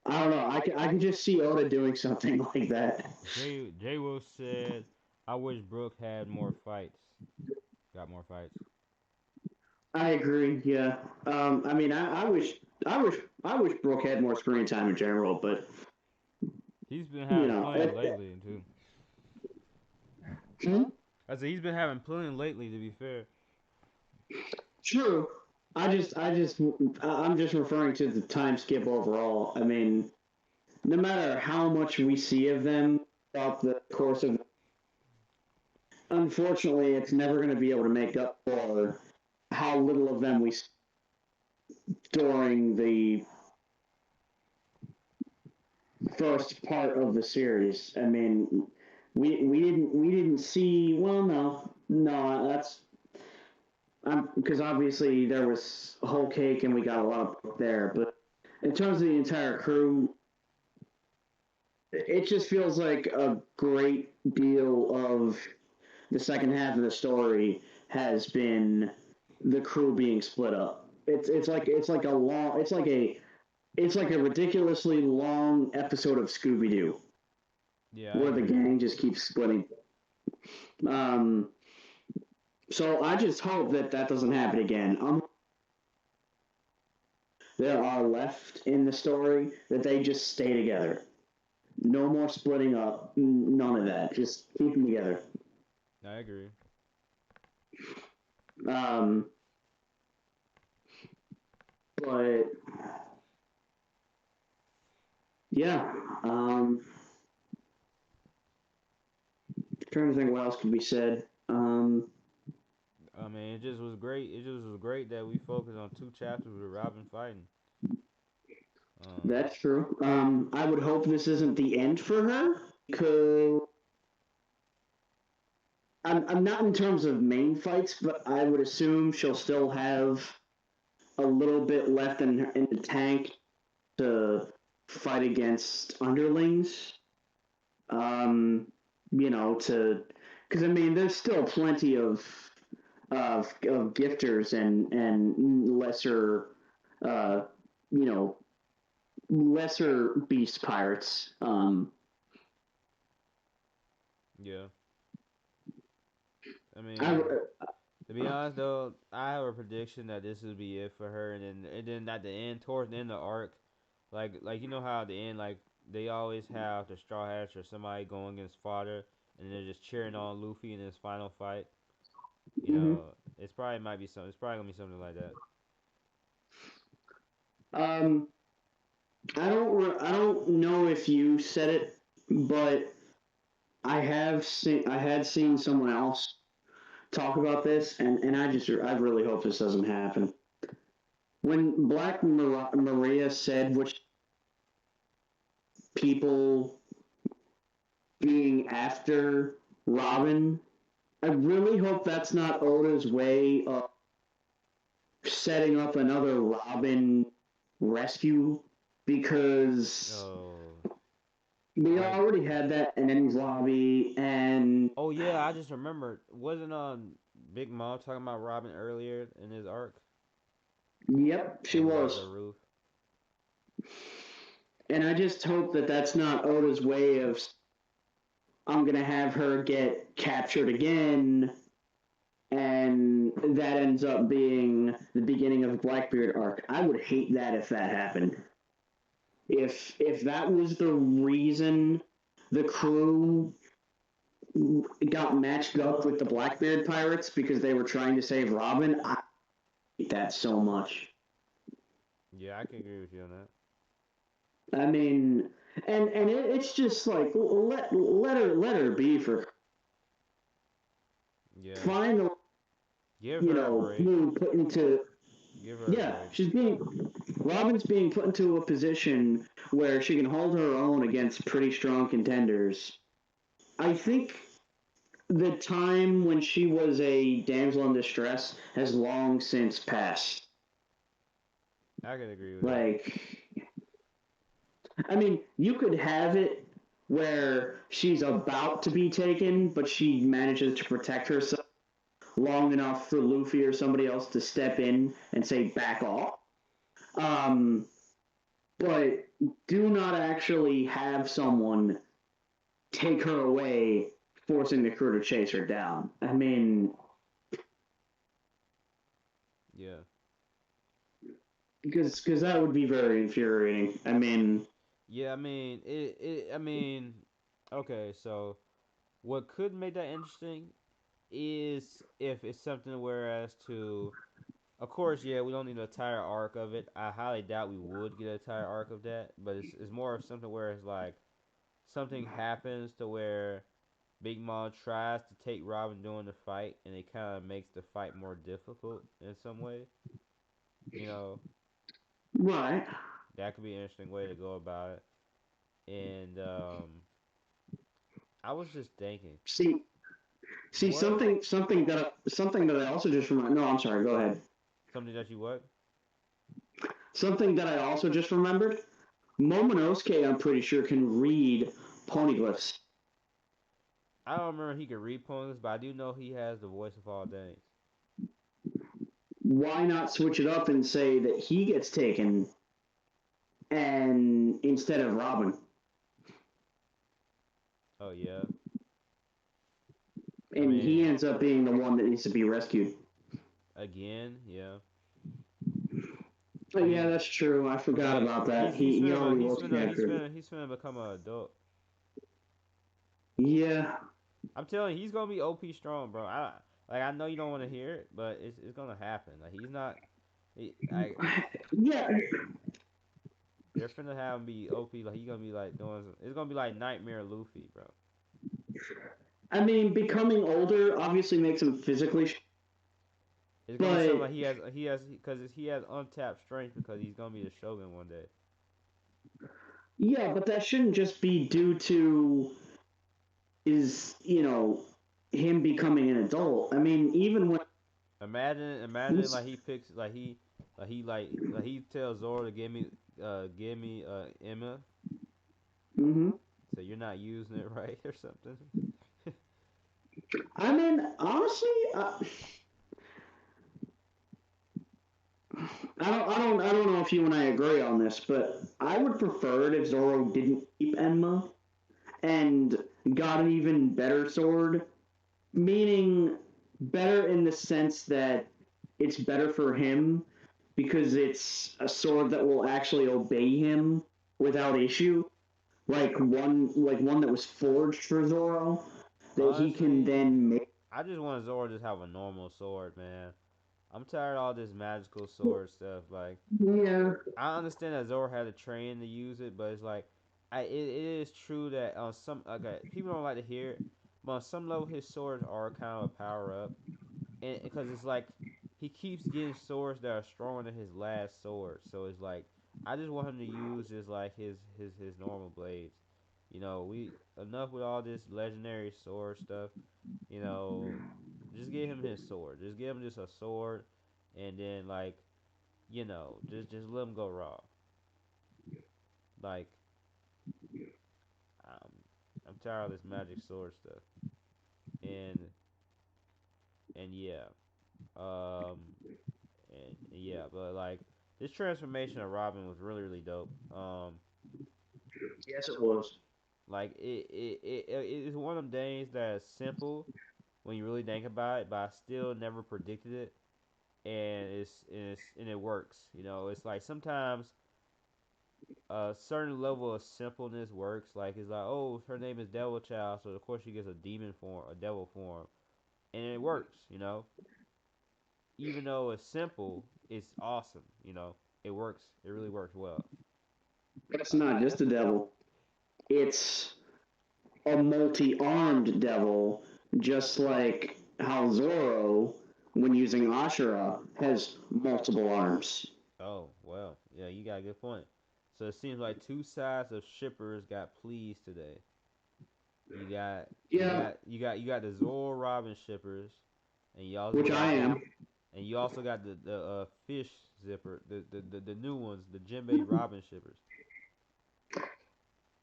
I don't know. I can just see Oda doing something like that. J Wolf said, "I wish Brook had more fights. Got more fights." I agree. Yeah. I mean, I wish Brooke had more screen time in general, but he's been having plenty lately too. Hmm? I said he's been having plenty lately. To be fair. True. I'm just referring to the time skip overall. I mean, no matter how much we see of them throughout the course of, unfortunately, it's never going to be able to make up for how little of them we during the first part of the series. I mean, we didn't see. Well, no, that's because obviously there was Whole Cake and we got a lot of there, but in terms of the entire crew, it just feels like a great deal of the second half of the story has been the crew being split up. It's like a ridiculously long episode of Scooby Doo. Yeah. Where the gang just keeps splitting. So I just hope that doesn't happen again. There are left in the story that they just stay together. No more splitting up. None of that. Just keep them together. I agree. But yeah. Trying to think what else could be said. I mean, it just was great. It just was great that we focused on 2 chapters with Robin fighting. That's true. I would hope this isn't the end for her, because I'm not in terms of main fights, but I would assume she'll still have a little bit left in the tank to fight against underlings. Because I mean, there's still plenty of gifters and lesser, lesser beast pirates. Yeah. I mean, to be honest though, I have a prediction that this will be it for her, and then at the end, towards the end of the arc, like you know how at the end, like they always have the Straw Hats or somebody going against Fodder, and they're just cheering on Luffy in his final fight. You know, it's probably gonna be something like that. I don't know if you said it, but I had seen someone else talk about this, and I really hope this doesn't happen. When Black Maria said which people being after Robin, I really hope that's not Oda's way of setting up another Robin rescue, because we already had that in Enies Lobby, and oh yeah, I just remembered. Wasn't Big Mom talking about Robin earlier in his arc? Yep, she was. The roof. And I just hope that that's not Oda's way of, I'm gonna have her get captured again, and that ends ends up being the beginning of the Blackbeard arc. I would hate that if that happened. If that was the reason the crew got matched up with the Blackbeard pirates because they were trying to save Robin, I hate that so much. Yeah, I can agree with you on that. I mean, and it's just like let her be for Yeah. finally, Give you her a know, break. being put into Give her a yeah, break. Robin's being put into a position where she can hold her own against pretty strong contenders. I think the time when she was a damsel in distress has long since passed. I can agree with that. Like, I mean, you could have it where she's about to be taken, but she manages to protect herself long enough for Luffy or somebody else to step in and say, back off. But do not actually have someone take her away, forcing the crew to chase her down. I mean, Yeah. because that would be very infuriating. I mean, Yeah, I mean, okay, so what could make that interesting is if it's something whereas to, of course, yeah, we don't need an entire arc of it. I highly doubt we would get an entire arc of that, but it's more of something where it's like something happens to where Big Mom tries to take Robin during the fight, and it kind of makes the fight more difficult in some way. You know, right. that could be an interesting way to go about it. And I was just thinking, See, what something that I also just remember. No, I'm sorry. Go ahead. something that you what? Something that I also just remembered. Momonosuke, I'm pretty sure, can read poneglyphs. I don't remember he could read poems, but I do know he has the voice of all days. Why not switch it up and say that he gets taken, and instead of Robin, Oh yeah, I and he mean, ends up being the one that needs to be rescued? again, yeah. But yeah, that's true. I I forgot mean, about that. he's He finna already he's was finna he's captured. finna he's finna become an adult. Yeah. I'm telling you, he's gonna be OP strong, bro. I know you don't want to hear it, but it's gonna happen. Like he's not. Yeah. They're finna have him be OP. Like he's gonna be like doing. It's gonna be like Nightmare Luffy, bro. I mean, becoming older obviously makes him physically, It's gonna be something like but he has untapped strength because he's gonna be the Shogun one day. yeah, but that shouldn't just be due to him becoming an adult. I mean, even when Imagine he's like he picks like he tells Zoro to give me Emma. hmm So you're not using it right or something. I mean, honestly, I don't know if you and I agree on this, but I would prefer it if Zoro didn't keep Enma and got an even better sword. Meaning, better in the sense that it's better for him because it's a sword that will actually obey him without issue. Like one that was forged for Zoro that he can Honestly, then make. I just want Zoro to just have a normal sword, man. I'm tired of all this magical sword stuff. Like, Yeah. I understand that Zoro had to train to use it, but it's like, it is true that on some, okay, people don't like to hear it, but on some level his swords are kind of a power up, and because it's like he keeps getting swords that are stronger than his last sword, so it's like I just want him to use just like his normal blades. We enough with all this legendary sword stuff. You know, just give him his sword. Just give him just a sword, and then like just let him go raw. Like I'm I'm tired of this magic sword stuff. And and yeah, um, and yeah, but like this transformation of Robin was really dope. Yes, it was. Like it's one of them things that's simple when you really think about it, but I still never predicted it. and it works. You know, it's like sometimes a certain level of simpleness works. Like it's like, oh, her name is Devil Child, so of course she gets a demon form, a devil form, and it works. You know, even though it's simple, it's awesome. You know, it works. It really works well. It's not just a devil. It's a multi-armed devil, just like how Zoro, when using Ashura, has multiple arms. Oh well, yeah, you got a good point. So it seems like two sides of shippers got pleased today. Yeah, You got the Zoro Robin shippers, and you also which I got am. and you also got the fish zipper, the new ones, the Jinbei Robin shippers.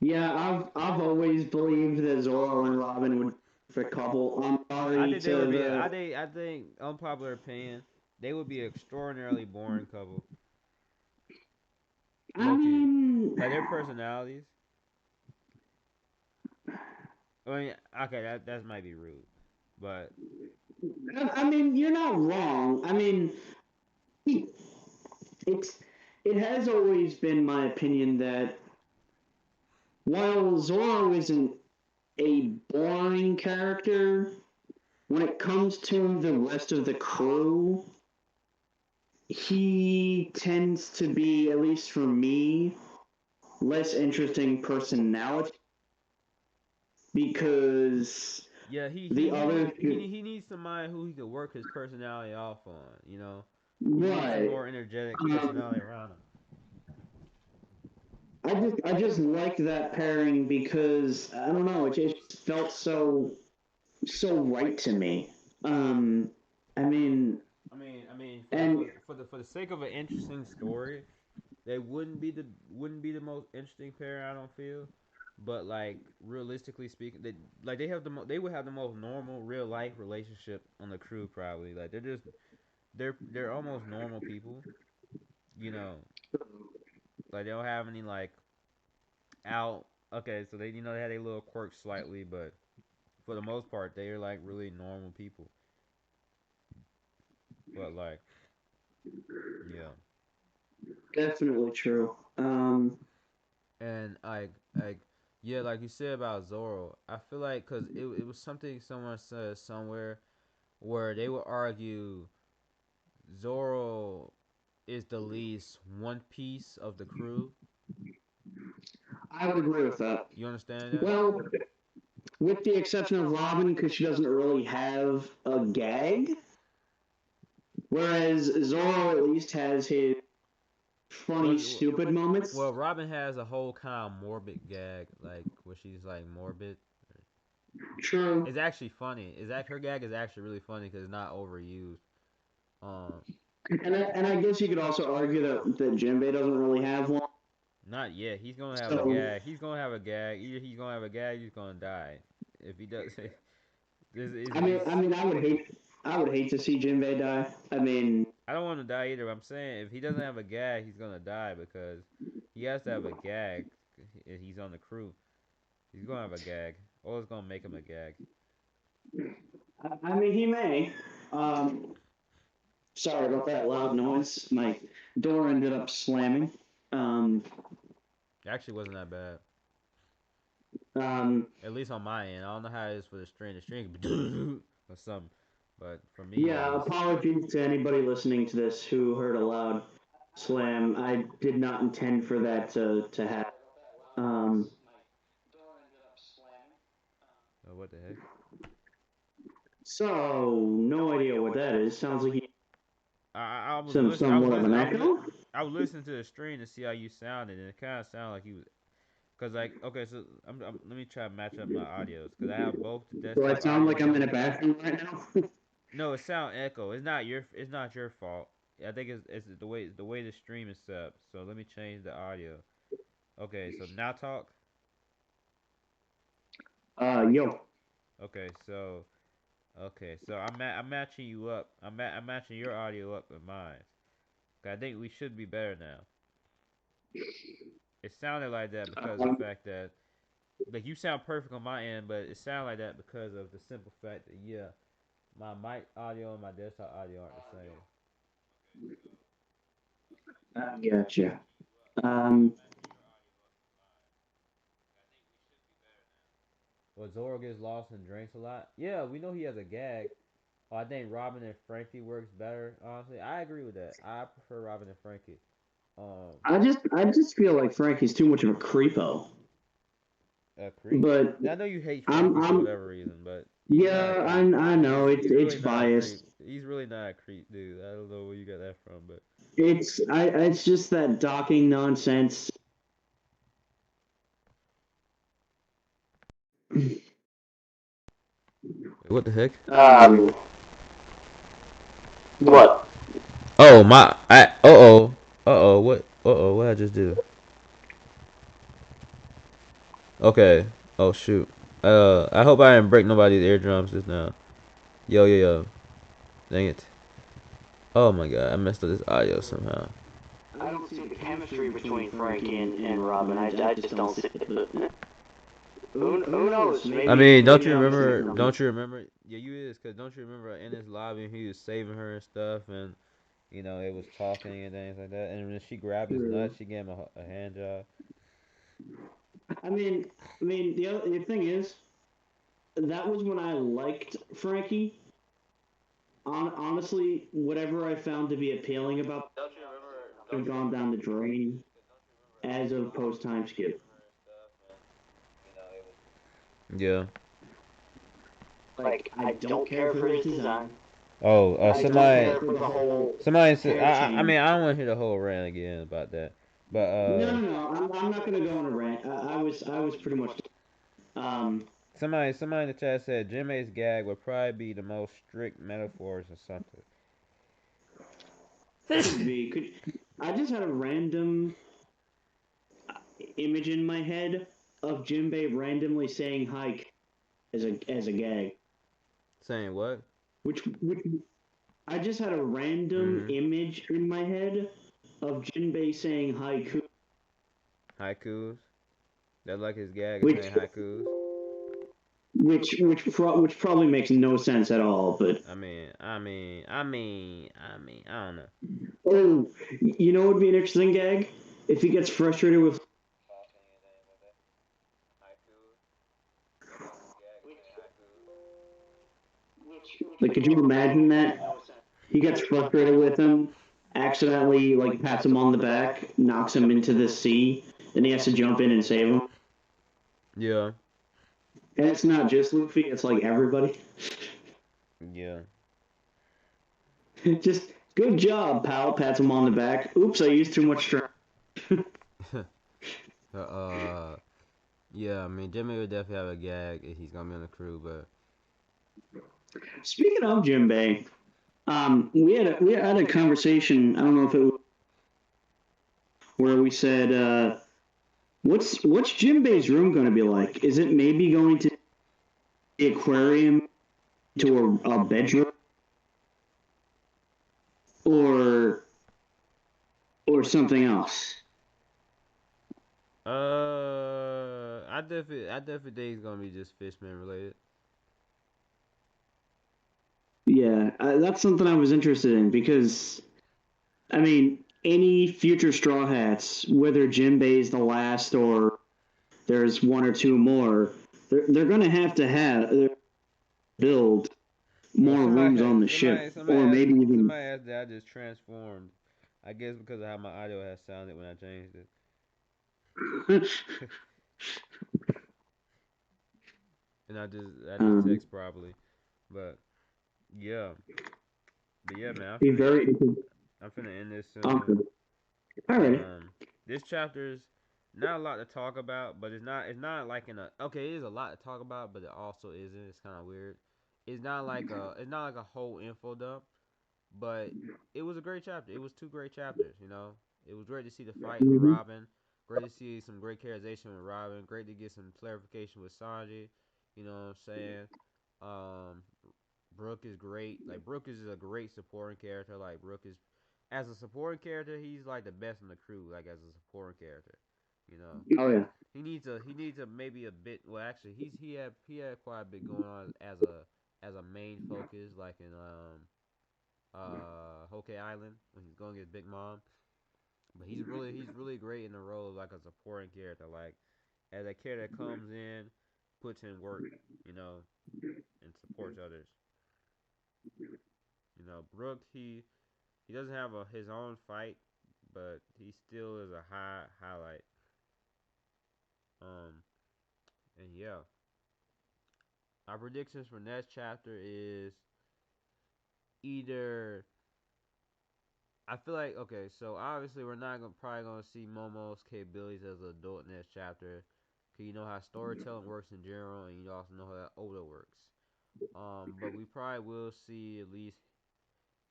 Yeah, I've always believed that Zoro and Robin would be a couple. I'm I sorry think to they would be. the. I think unpopular opinion, they would be an extraordinarily boring couple. I Low key, mean, like their personalities. I mean, okay, that might be rude, but you're not wrong. I mean, it's it has always been my opinion that while Zoro isn't a boring character, when it comes to the rest of the crew, he tends to be, at least for me, less interesting personality because yeah, the other he needs somebody who he could work his personality off on. You know, he needs some right. more energetic Um, personality around him. I just liked that pairing because I don't know, it just felt so right to me. Um, I mean, I mean, and for the sake of an interesting story, they wouldn't be the most interesting pair. I don't feel, but like realistically speaking, they have they would have the most normal real life relationship on the crew probably. Like they're almost normal people. You know, like they don't have any like out. Okay, so they had a little quirks slightly, but for the most part, they are like really normal people. But like, yeah. definitely true. And yeah, like you said about Zoro, I feel like because it was something someone said somewhere where they would argue Zoro is the least One Piece of the crew. I would agree with that. You understand that? Well, with the exception of Robin, because she doesn't really have a gag, whereas Zoro at least has his funny, Well, stupid moments. well, Robin has a whole kind of morbid gag, like where she's like morbid. True. It's actually funny. Is that her gag is actually really funny because it's not overused. Um, And I guess you could also argue that Jinbei doesn't really have one. Not yet. He's gonna have a So, gag. He's gonna have a gag. Either he's gonna have a gag, or he's gonna die. If he does, this is. I would hate to see Jinbei die. I mean, I don't want to die either. I'm saying if he doesn't have a gag, he's gonna die because he has to have a gag. If he's on the crew, he's gonna have a gag, or it's gonna make him a gag. I mean, he may. Um, Sorry about that loud noise. My door ended up slamming. Um, It actually wasn't that bad. um, At least on my end. I don't know how it is for the string. The string could be or something. But for me, it yeah, was. apologies to anybody listening to this who heard a loud slam. I did not intend for that to happen. Um, What the heck? so no idea what that is. Sounds like I was some listening. I was somewhat of an listening. echo. I was listening to the stream to see how you sounded, and it kind of sounded like you was. Cause like okay, so let me try to match up my audios, cause I have both the Do I desktop sound audio like I'm in a going. bathroom right now? No, it sound echo. It's not your fault. I think it's the way the stream is set up. So let me change the audio. Okay, so now talk. Yo. Okay, so I'm matching you up. I'm matching your audio up with mine. 'Cause I think we should be better now. It sounded like that because of the fact that like you sound perfect on my end, but it sounded like that because of the simple fact that yeah, my mic audio and my desktop audio aren't the same. Gotcha. Well, Zoro gets lost and drinks a lot. Yeah, we know he has a gag. Oh, I think Robin and Frankie works better. Honestly, I agree with that. I prefer Robin and Frankie. Um, I just feel like Frankie's too much of a creepo. a creep. But I know you hate I'm, Frankie for I'm, whatever reason, but he's not a yeah, I, creep. I know it's He's it's really not a creep. biased. He's really not a creep, dude. I don't know where you got that from, but It's just that docking nonsense. what the heck? What? Oh my! What? What I just do? Okay. Oh shoot. I hope I didn't break nobody's eardrums just now. Yo. Dang it. Oh my god, I messed up this audio somehow. I don't see the chemistry between Frankie and Robin. I just don't see it. But who knows? I mean, don't Maybe you I'm missing remember? something. Don't you remember? Yeah, you is, cause don't you remember in his lobby he was saving her and stuff, and it was talking and things like that. And when she grabbed his True. nuts, she gave him a hand job. I mean, the thing is, that was when I liked Frankie. Honestly, whatever I found to be appealing about have gone down the drain as of post time skip. Yeah. Like, I don't care for his design. Oh, I don't care for the whole somebody said. hair I change. mean, I don't want to hear the whole rant again about that, but No. I'm not gonna go on a rant. I was pretty much. Um, somebody in the chat said Jim A's gag would probably be the most strict metaphors or something. could be. I just had a random image in my head of Jinbei randomly saying "hike" as a gag, Saying what? which I just had a random Mm-hmm. image in my head of Jinbei saying haiku, Haikus. That like his gag is which saying haikus. which probably makes no sense at all. But I don't know. oh, you know what would be an interesting gag if he gets frustrated with. Like, could you imagine that he gets frustrated with him, accidentally like pats him on the back, knocks him into the sea, and he has to jump in and save him. Yeah. And it's not just Luffy; it's like everybody. Yeah. Just good job, pal. Pats him on the back. Oops, I used too much strength. Yeah. I mean, Jimmy would definitely have a gag if he's gonna be on the crew, but Speaking of Jinbei, we had a conversation. I don't know if it was where we said, what's Jinbei's room going to be like? Is it maybe going to be the aquarium to a bedroom, or something else? I definitely think he's gonna be just Fishman related. Yeah, that's something I was interested in because I mean, any future Straw Hats, whether Jinbei's the last or there's one or two more, they're going to have build Well, more rooms on the ship, or maybe even. somebody asked that I just transformed. I guess because of how my audio has sounded when I changed it. And I just text properly. But yeah. But yeah, man, be very. I'm finna end this Okay. soon. All right. This chapter's not a lot to talk about, but it's not like in a okay, it is a lot to talk about, but it also isn't. It's kind of weird. It's not like a whole info dump, but it was a great chapter. It was two great chapters, It was great to see the fight with Mm-hmm. Robin. Great to see some great characterization with Robin. Great to get some clarification with Sanji. You know what I'm saying? Um, Brooke is great. Like Brooke is a great supporting character. Like Brooke is as a supporting character, he's like the best in the crew. Like as a supporting character, you know. Oh yeah. He needs a maybe a bit. Well, actually, he had quite a bit going on as a main focus. Like in Poke Island when he's going against Big Mom. But he's really great in the role of like a supporting character, like as a character that comes in, puts in work, you know, and supports others. You know, Brook he doesn't have his own fight, but he still is a highlight. Um, and yeah, our predictions for next chapter is either I feel like okay, so obviously we're not gonna probably gonna see Momo's capabilities as an adult next chapter, cause you know how storytelling works in general, and you also know how that Oda works. But we probably will see at least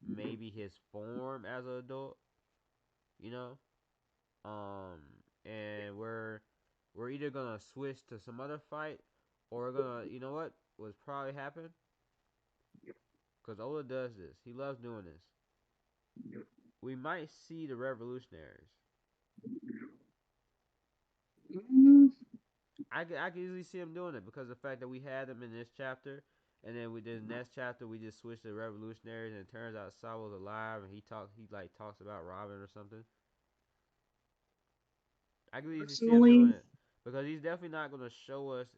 maybe his form as an adult, you know. And we're either gonna switch to some other fight, or we're gonna, you know what, what's probably happen, cause Oda does this. He loves doing this. We might see the revolutionaries. Mm, I can easily see him doing it because of the fact that we had them in this chapter, and then with this next chapter we just switched to revolutionaries, and it turns out Saw's alive, and he like talks about Robin or something. I can easily see him doing Personally, it because he's definitely not gonna show us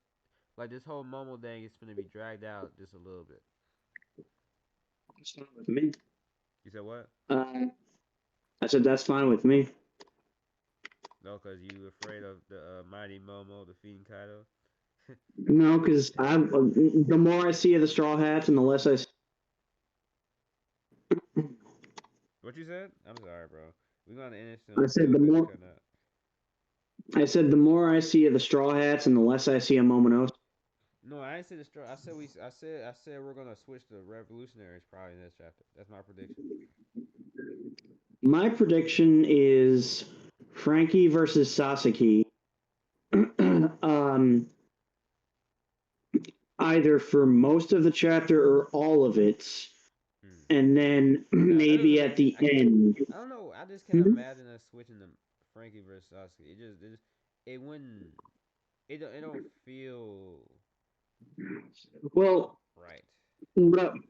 like this whole Momo thing is gonna be dragged out just a little bit. it's fine with me. You said what? I said that's fine with me. No, cause you afraid of the mighty Momo defeating Kaido. No, because the more I see of the Straw Hats, and the less What you said? I'm sorry, bro. We gonna end it I soon said too, the cause you more cutting out. I said the more I see of the Straw Hats, and the less I see of Momonosuke. No, I didn't say the straw. I said we're gonna switch to revolutionaries probably in this chapter. That's my prediction. My prediction is Frankie versus Sasaki. um, Either for most of the chapter or all of it, Hmm. and then That maybe doesn't. at the end. I don't know. I just can't Hmm? imagine us switching to Frankie versus Sasuke. It wouldn't. It don't feel Well, right.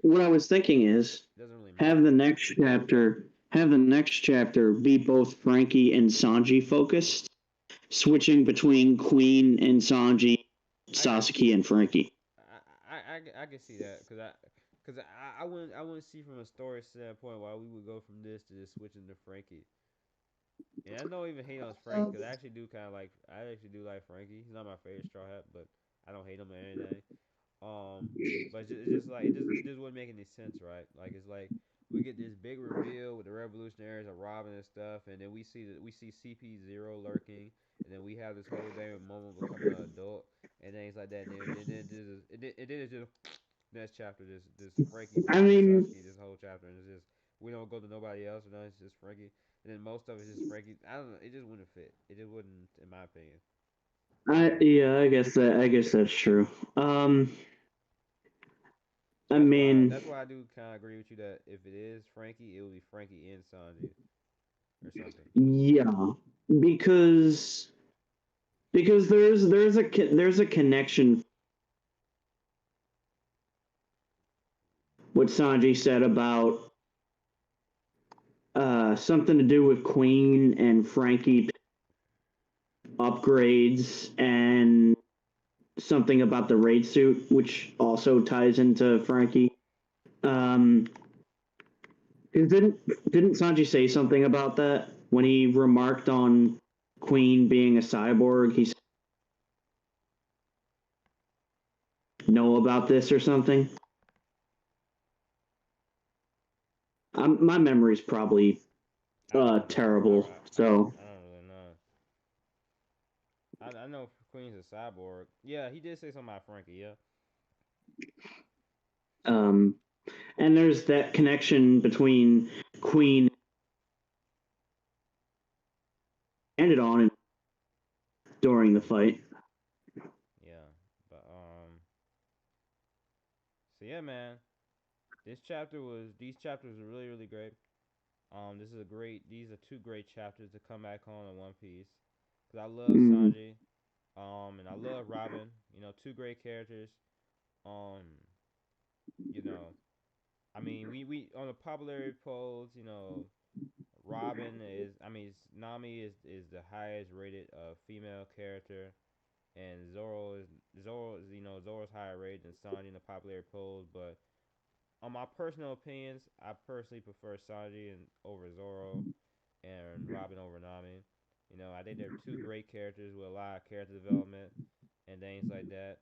what I was thinking is It doesn't really make have the sense. next chapter be both Frankie and Sanji focused, switching between Queen and Sanji, I Sasuke and Frankie. I can see that because I wouldn't see from a story standpoint why we would go from this to just switching to Frankie. And I don't even hate on Frankie because I actually do like Frankie. He's not my favorite Straw Hat, but I don't hate him or anything. But it's just like it just wouldn't make any sense, right? Like it's like we get this big reveal with the revolutionaries and Robin and stuff, and then we see CP0 lurking, and then we have this whole thing with Momo becoming an adult and things like that. And then it's just next chapter, this Frankie I versus mean, Sasuke, this whole chapter, and it's just we don't go to nobody else, and then it's just Frankie, and then most of it's just Frankie. I don't know, it just wouldn't fit. It just wouldn't, in my opinion. I guess that's true. I mean, That's why I do kind of agree with you that if it is Frankie, it will be Frankie and Sanji or something. yeah, because there's a connection. What Sanji said about something to do with Queen and Frankie upgrades, and something about the raid suit, which also ties into Frankie. Um, didn't Sanji say something about that when he remarked on Queen being a cyborg? He said, know about this or something. My memory's probably I don't know. terrible. So I don't really know. I know Queen's a cyborg. Yeah, he did say something about Frankie. Yeah. um, and there's that connection between Queen and it on during the fight. Yeah. But so yeah, man. These chapters were really great. These are two great chapters to come back on in One Piece. Cause I love Mm. Sanji, and I love Robin. You know, two great characters. Um, you know, I mean, we on the popularity polls, you know, Robin is, I mean, Nami is the highest rated female character, and Zoro is, you know, Zoro's higher rated than Sanji in the popularity polls. But on my personal opinions, I personally prefer Sanji and over Zoro, and Robin over Nami. You know, I think they're two great characters with a lot of character development and things like that,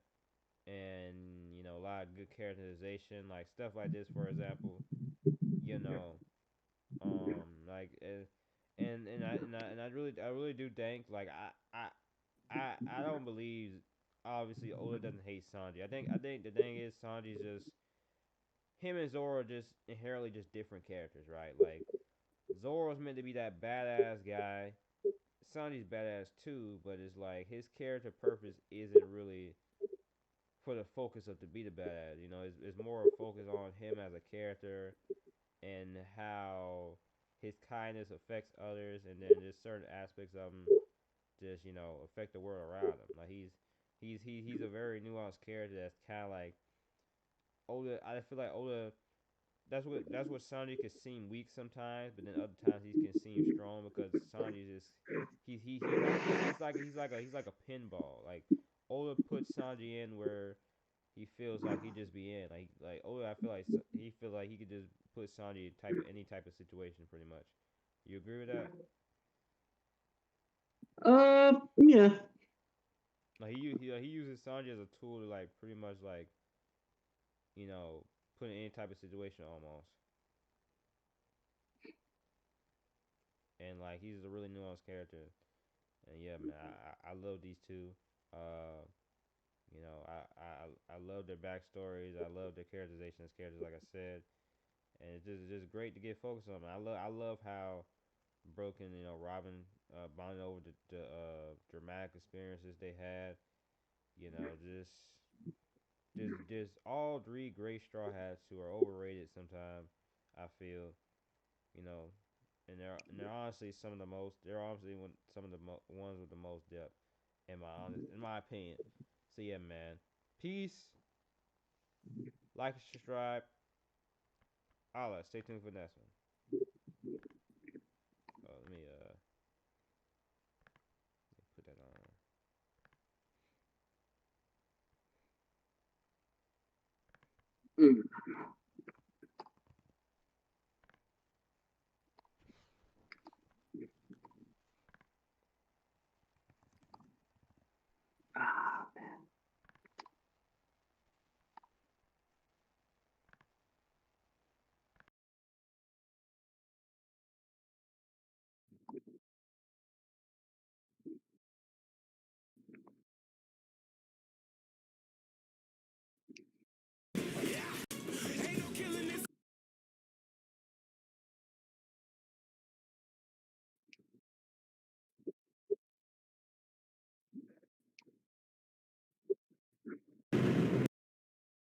and you know, a lot of good characterization, like stuff like this, for example. You know, like I really do think, like, I don't believe, obviously Oda doesn't hate Sanji. I think the thing is, Sanji's just, him and Zoro are just inherently just different characters, right? Like, Zoro's meant to be that badass guy. Sanji's badass too, but it's like his character purpose isn't really for the focus of to be the badass. You know, it's more a focus on him as a character and how his kindness affects others, and then just certain aspects of him just, you know, affect the world around him. Like he's a very nuanced character that's kind of like Oda. I feel like Oda. That's what Sanji can seem weak sometimes, but then other times he can seem strong because Sanji just he's like a pinball. Like, Oda puts Sanji in where he feels like he just be in. Like Oda, I feel like he feels like he could just put Sanji in any type of situation pretty much. You agree with that? Yeah. Like he uses Sanji as a tool to, like, pretty much, like, you know, put in any type of situation almost. And like he's a really nuanced character. And yeah, man, I love these two. Uh, you know, I love their backstories. I love their characterization as characters, like I said, and it's just great to get focused on. Man. I love how Broken, you know, Robin bonded over the dramatic experiences they had. You know, just all three great Straw Hats who are overrated sometimes. I feel, you know, and they're honestly some of the most. They're honestly some of the ones with the most depth, in my opinion. So yeah, man. Peace. Like and subscribe. Holla. Stay tuned for the next one.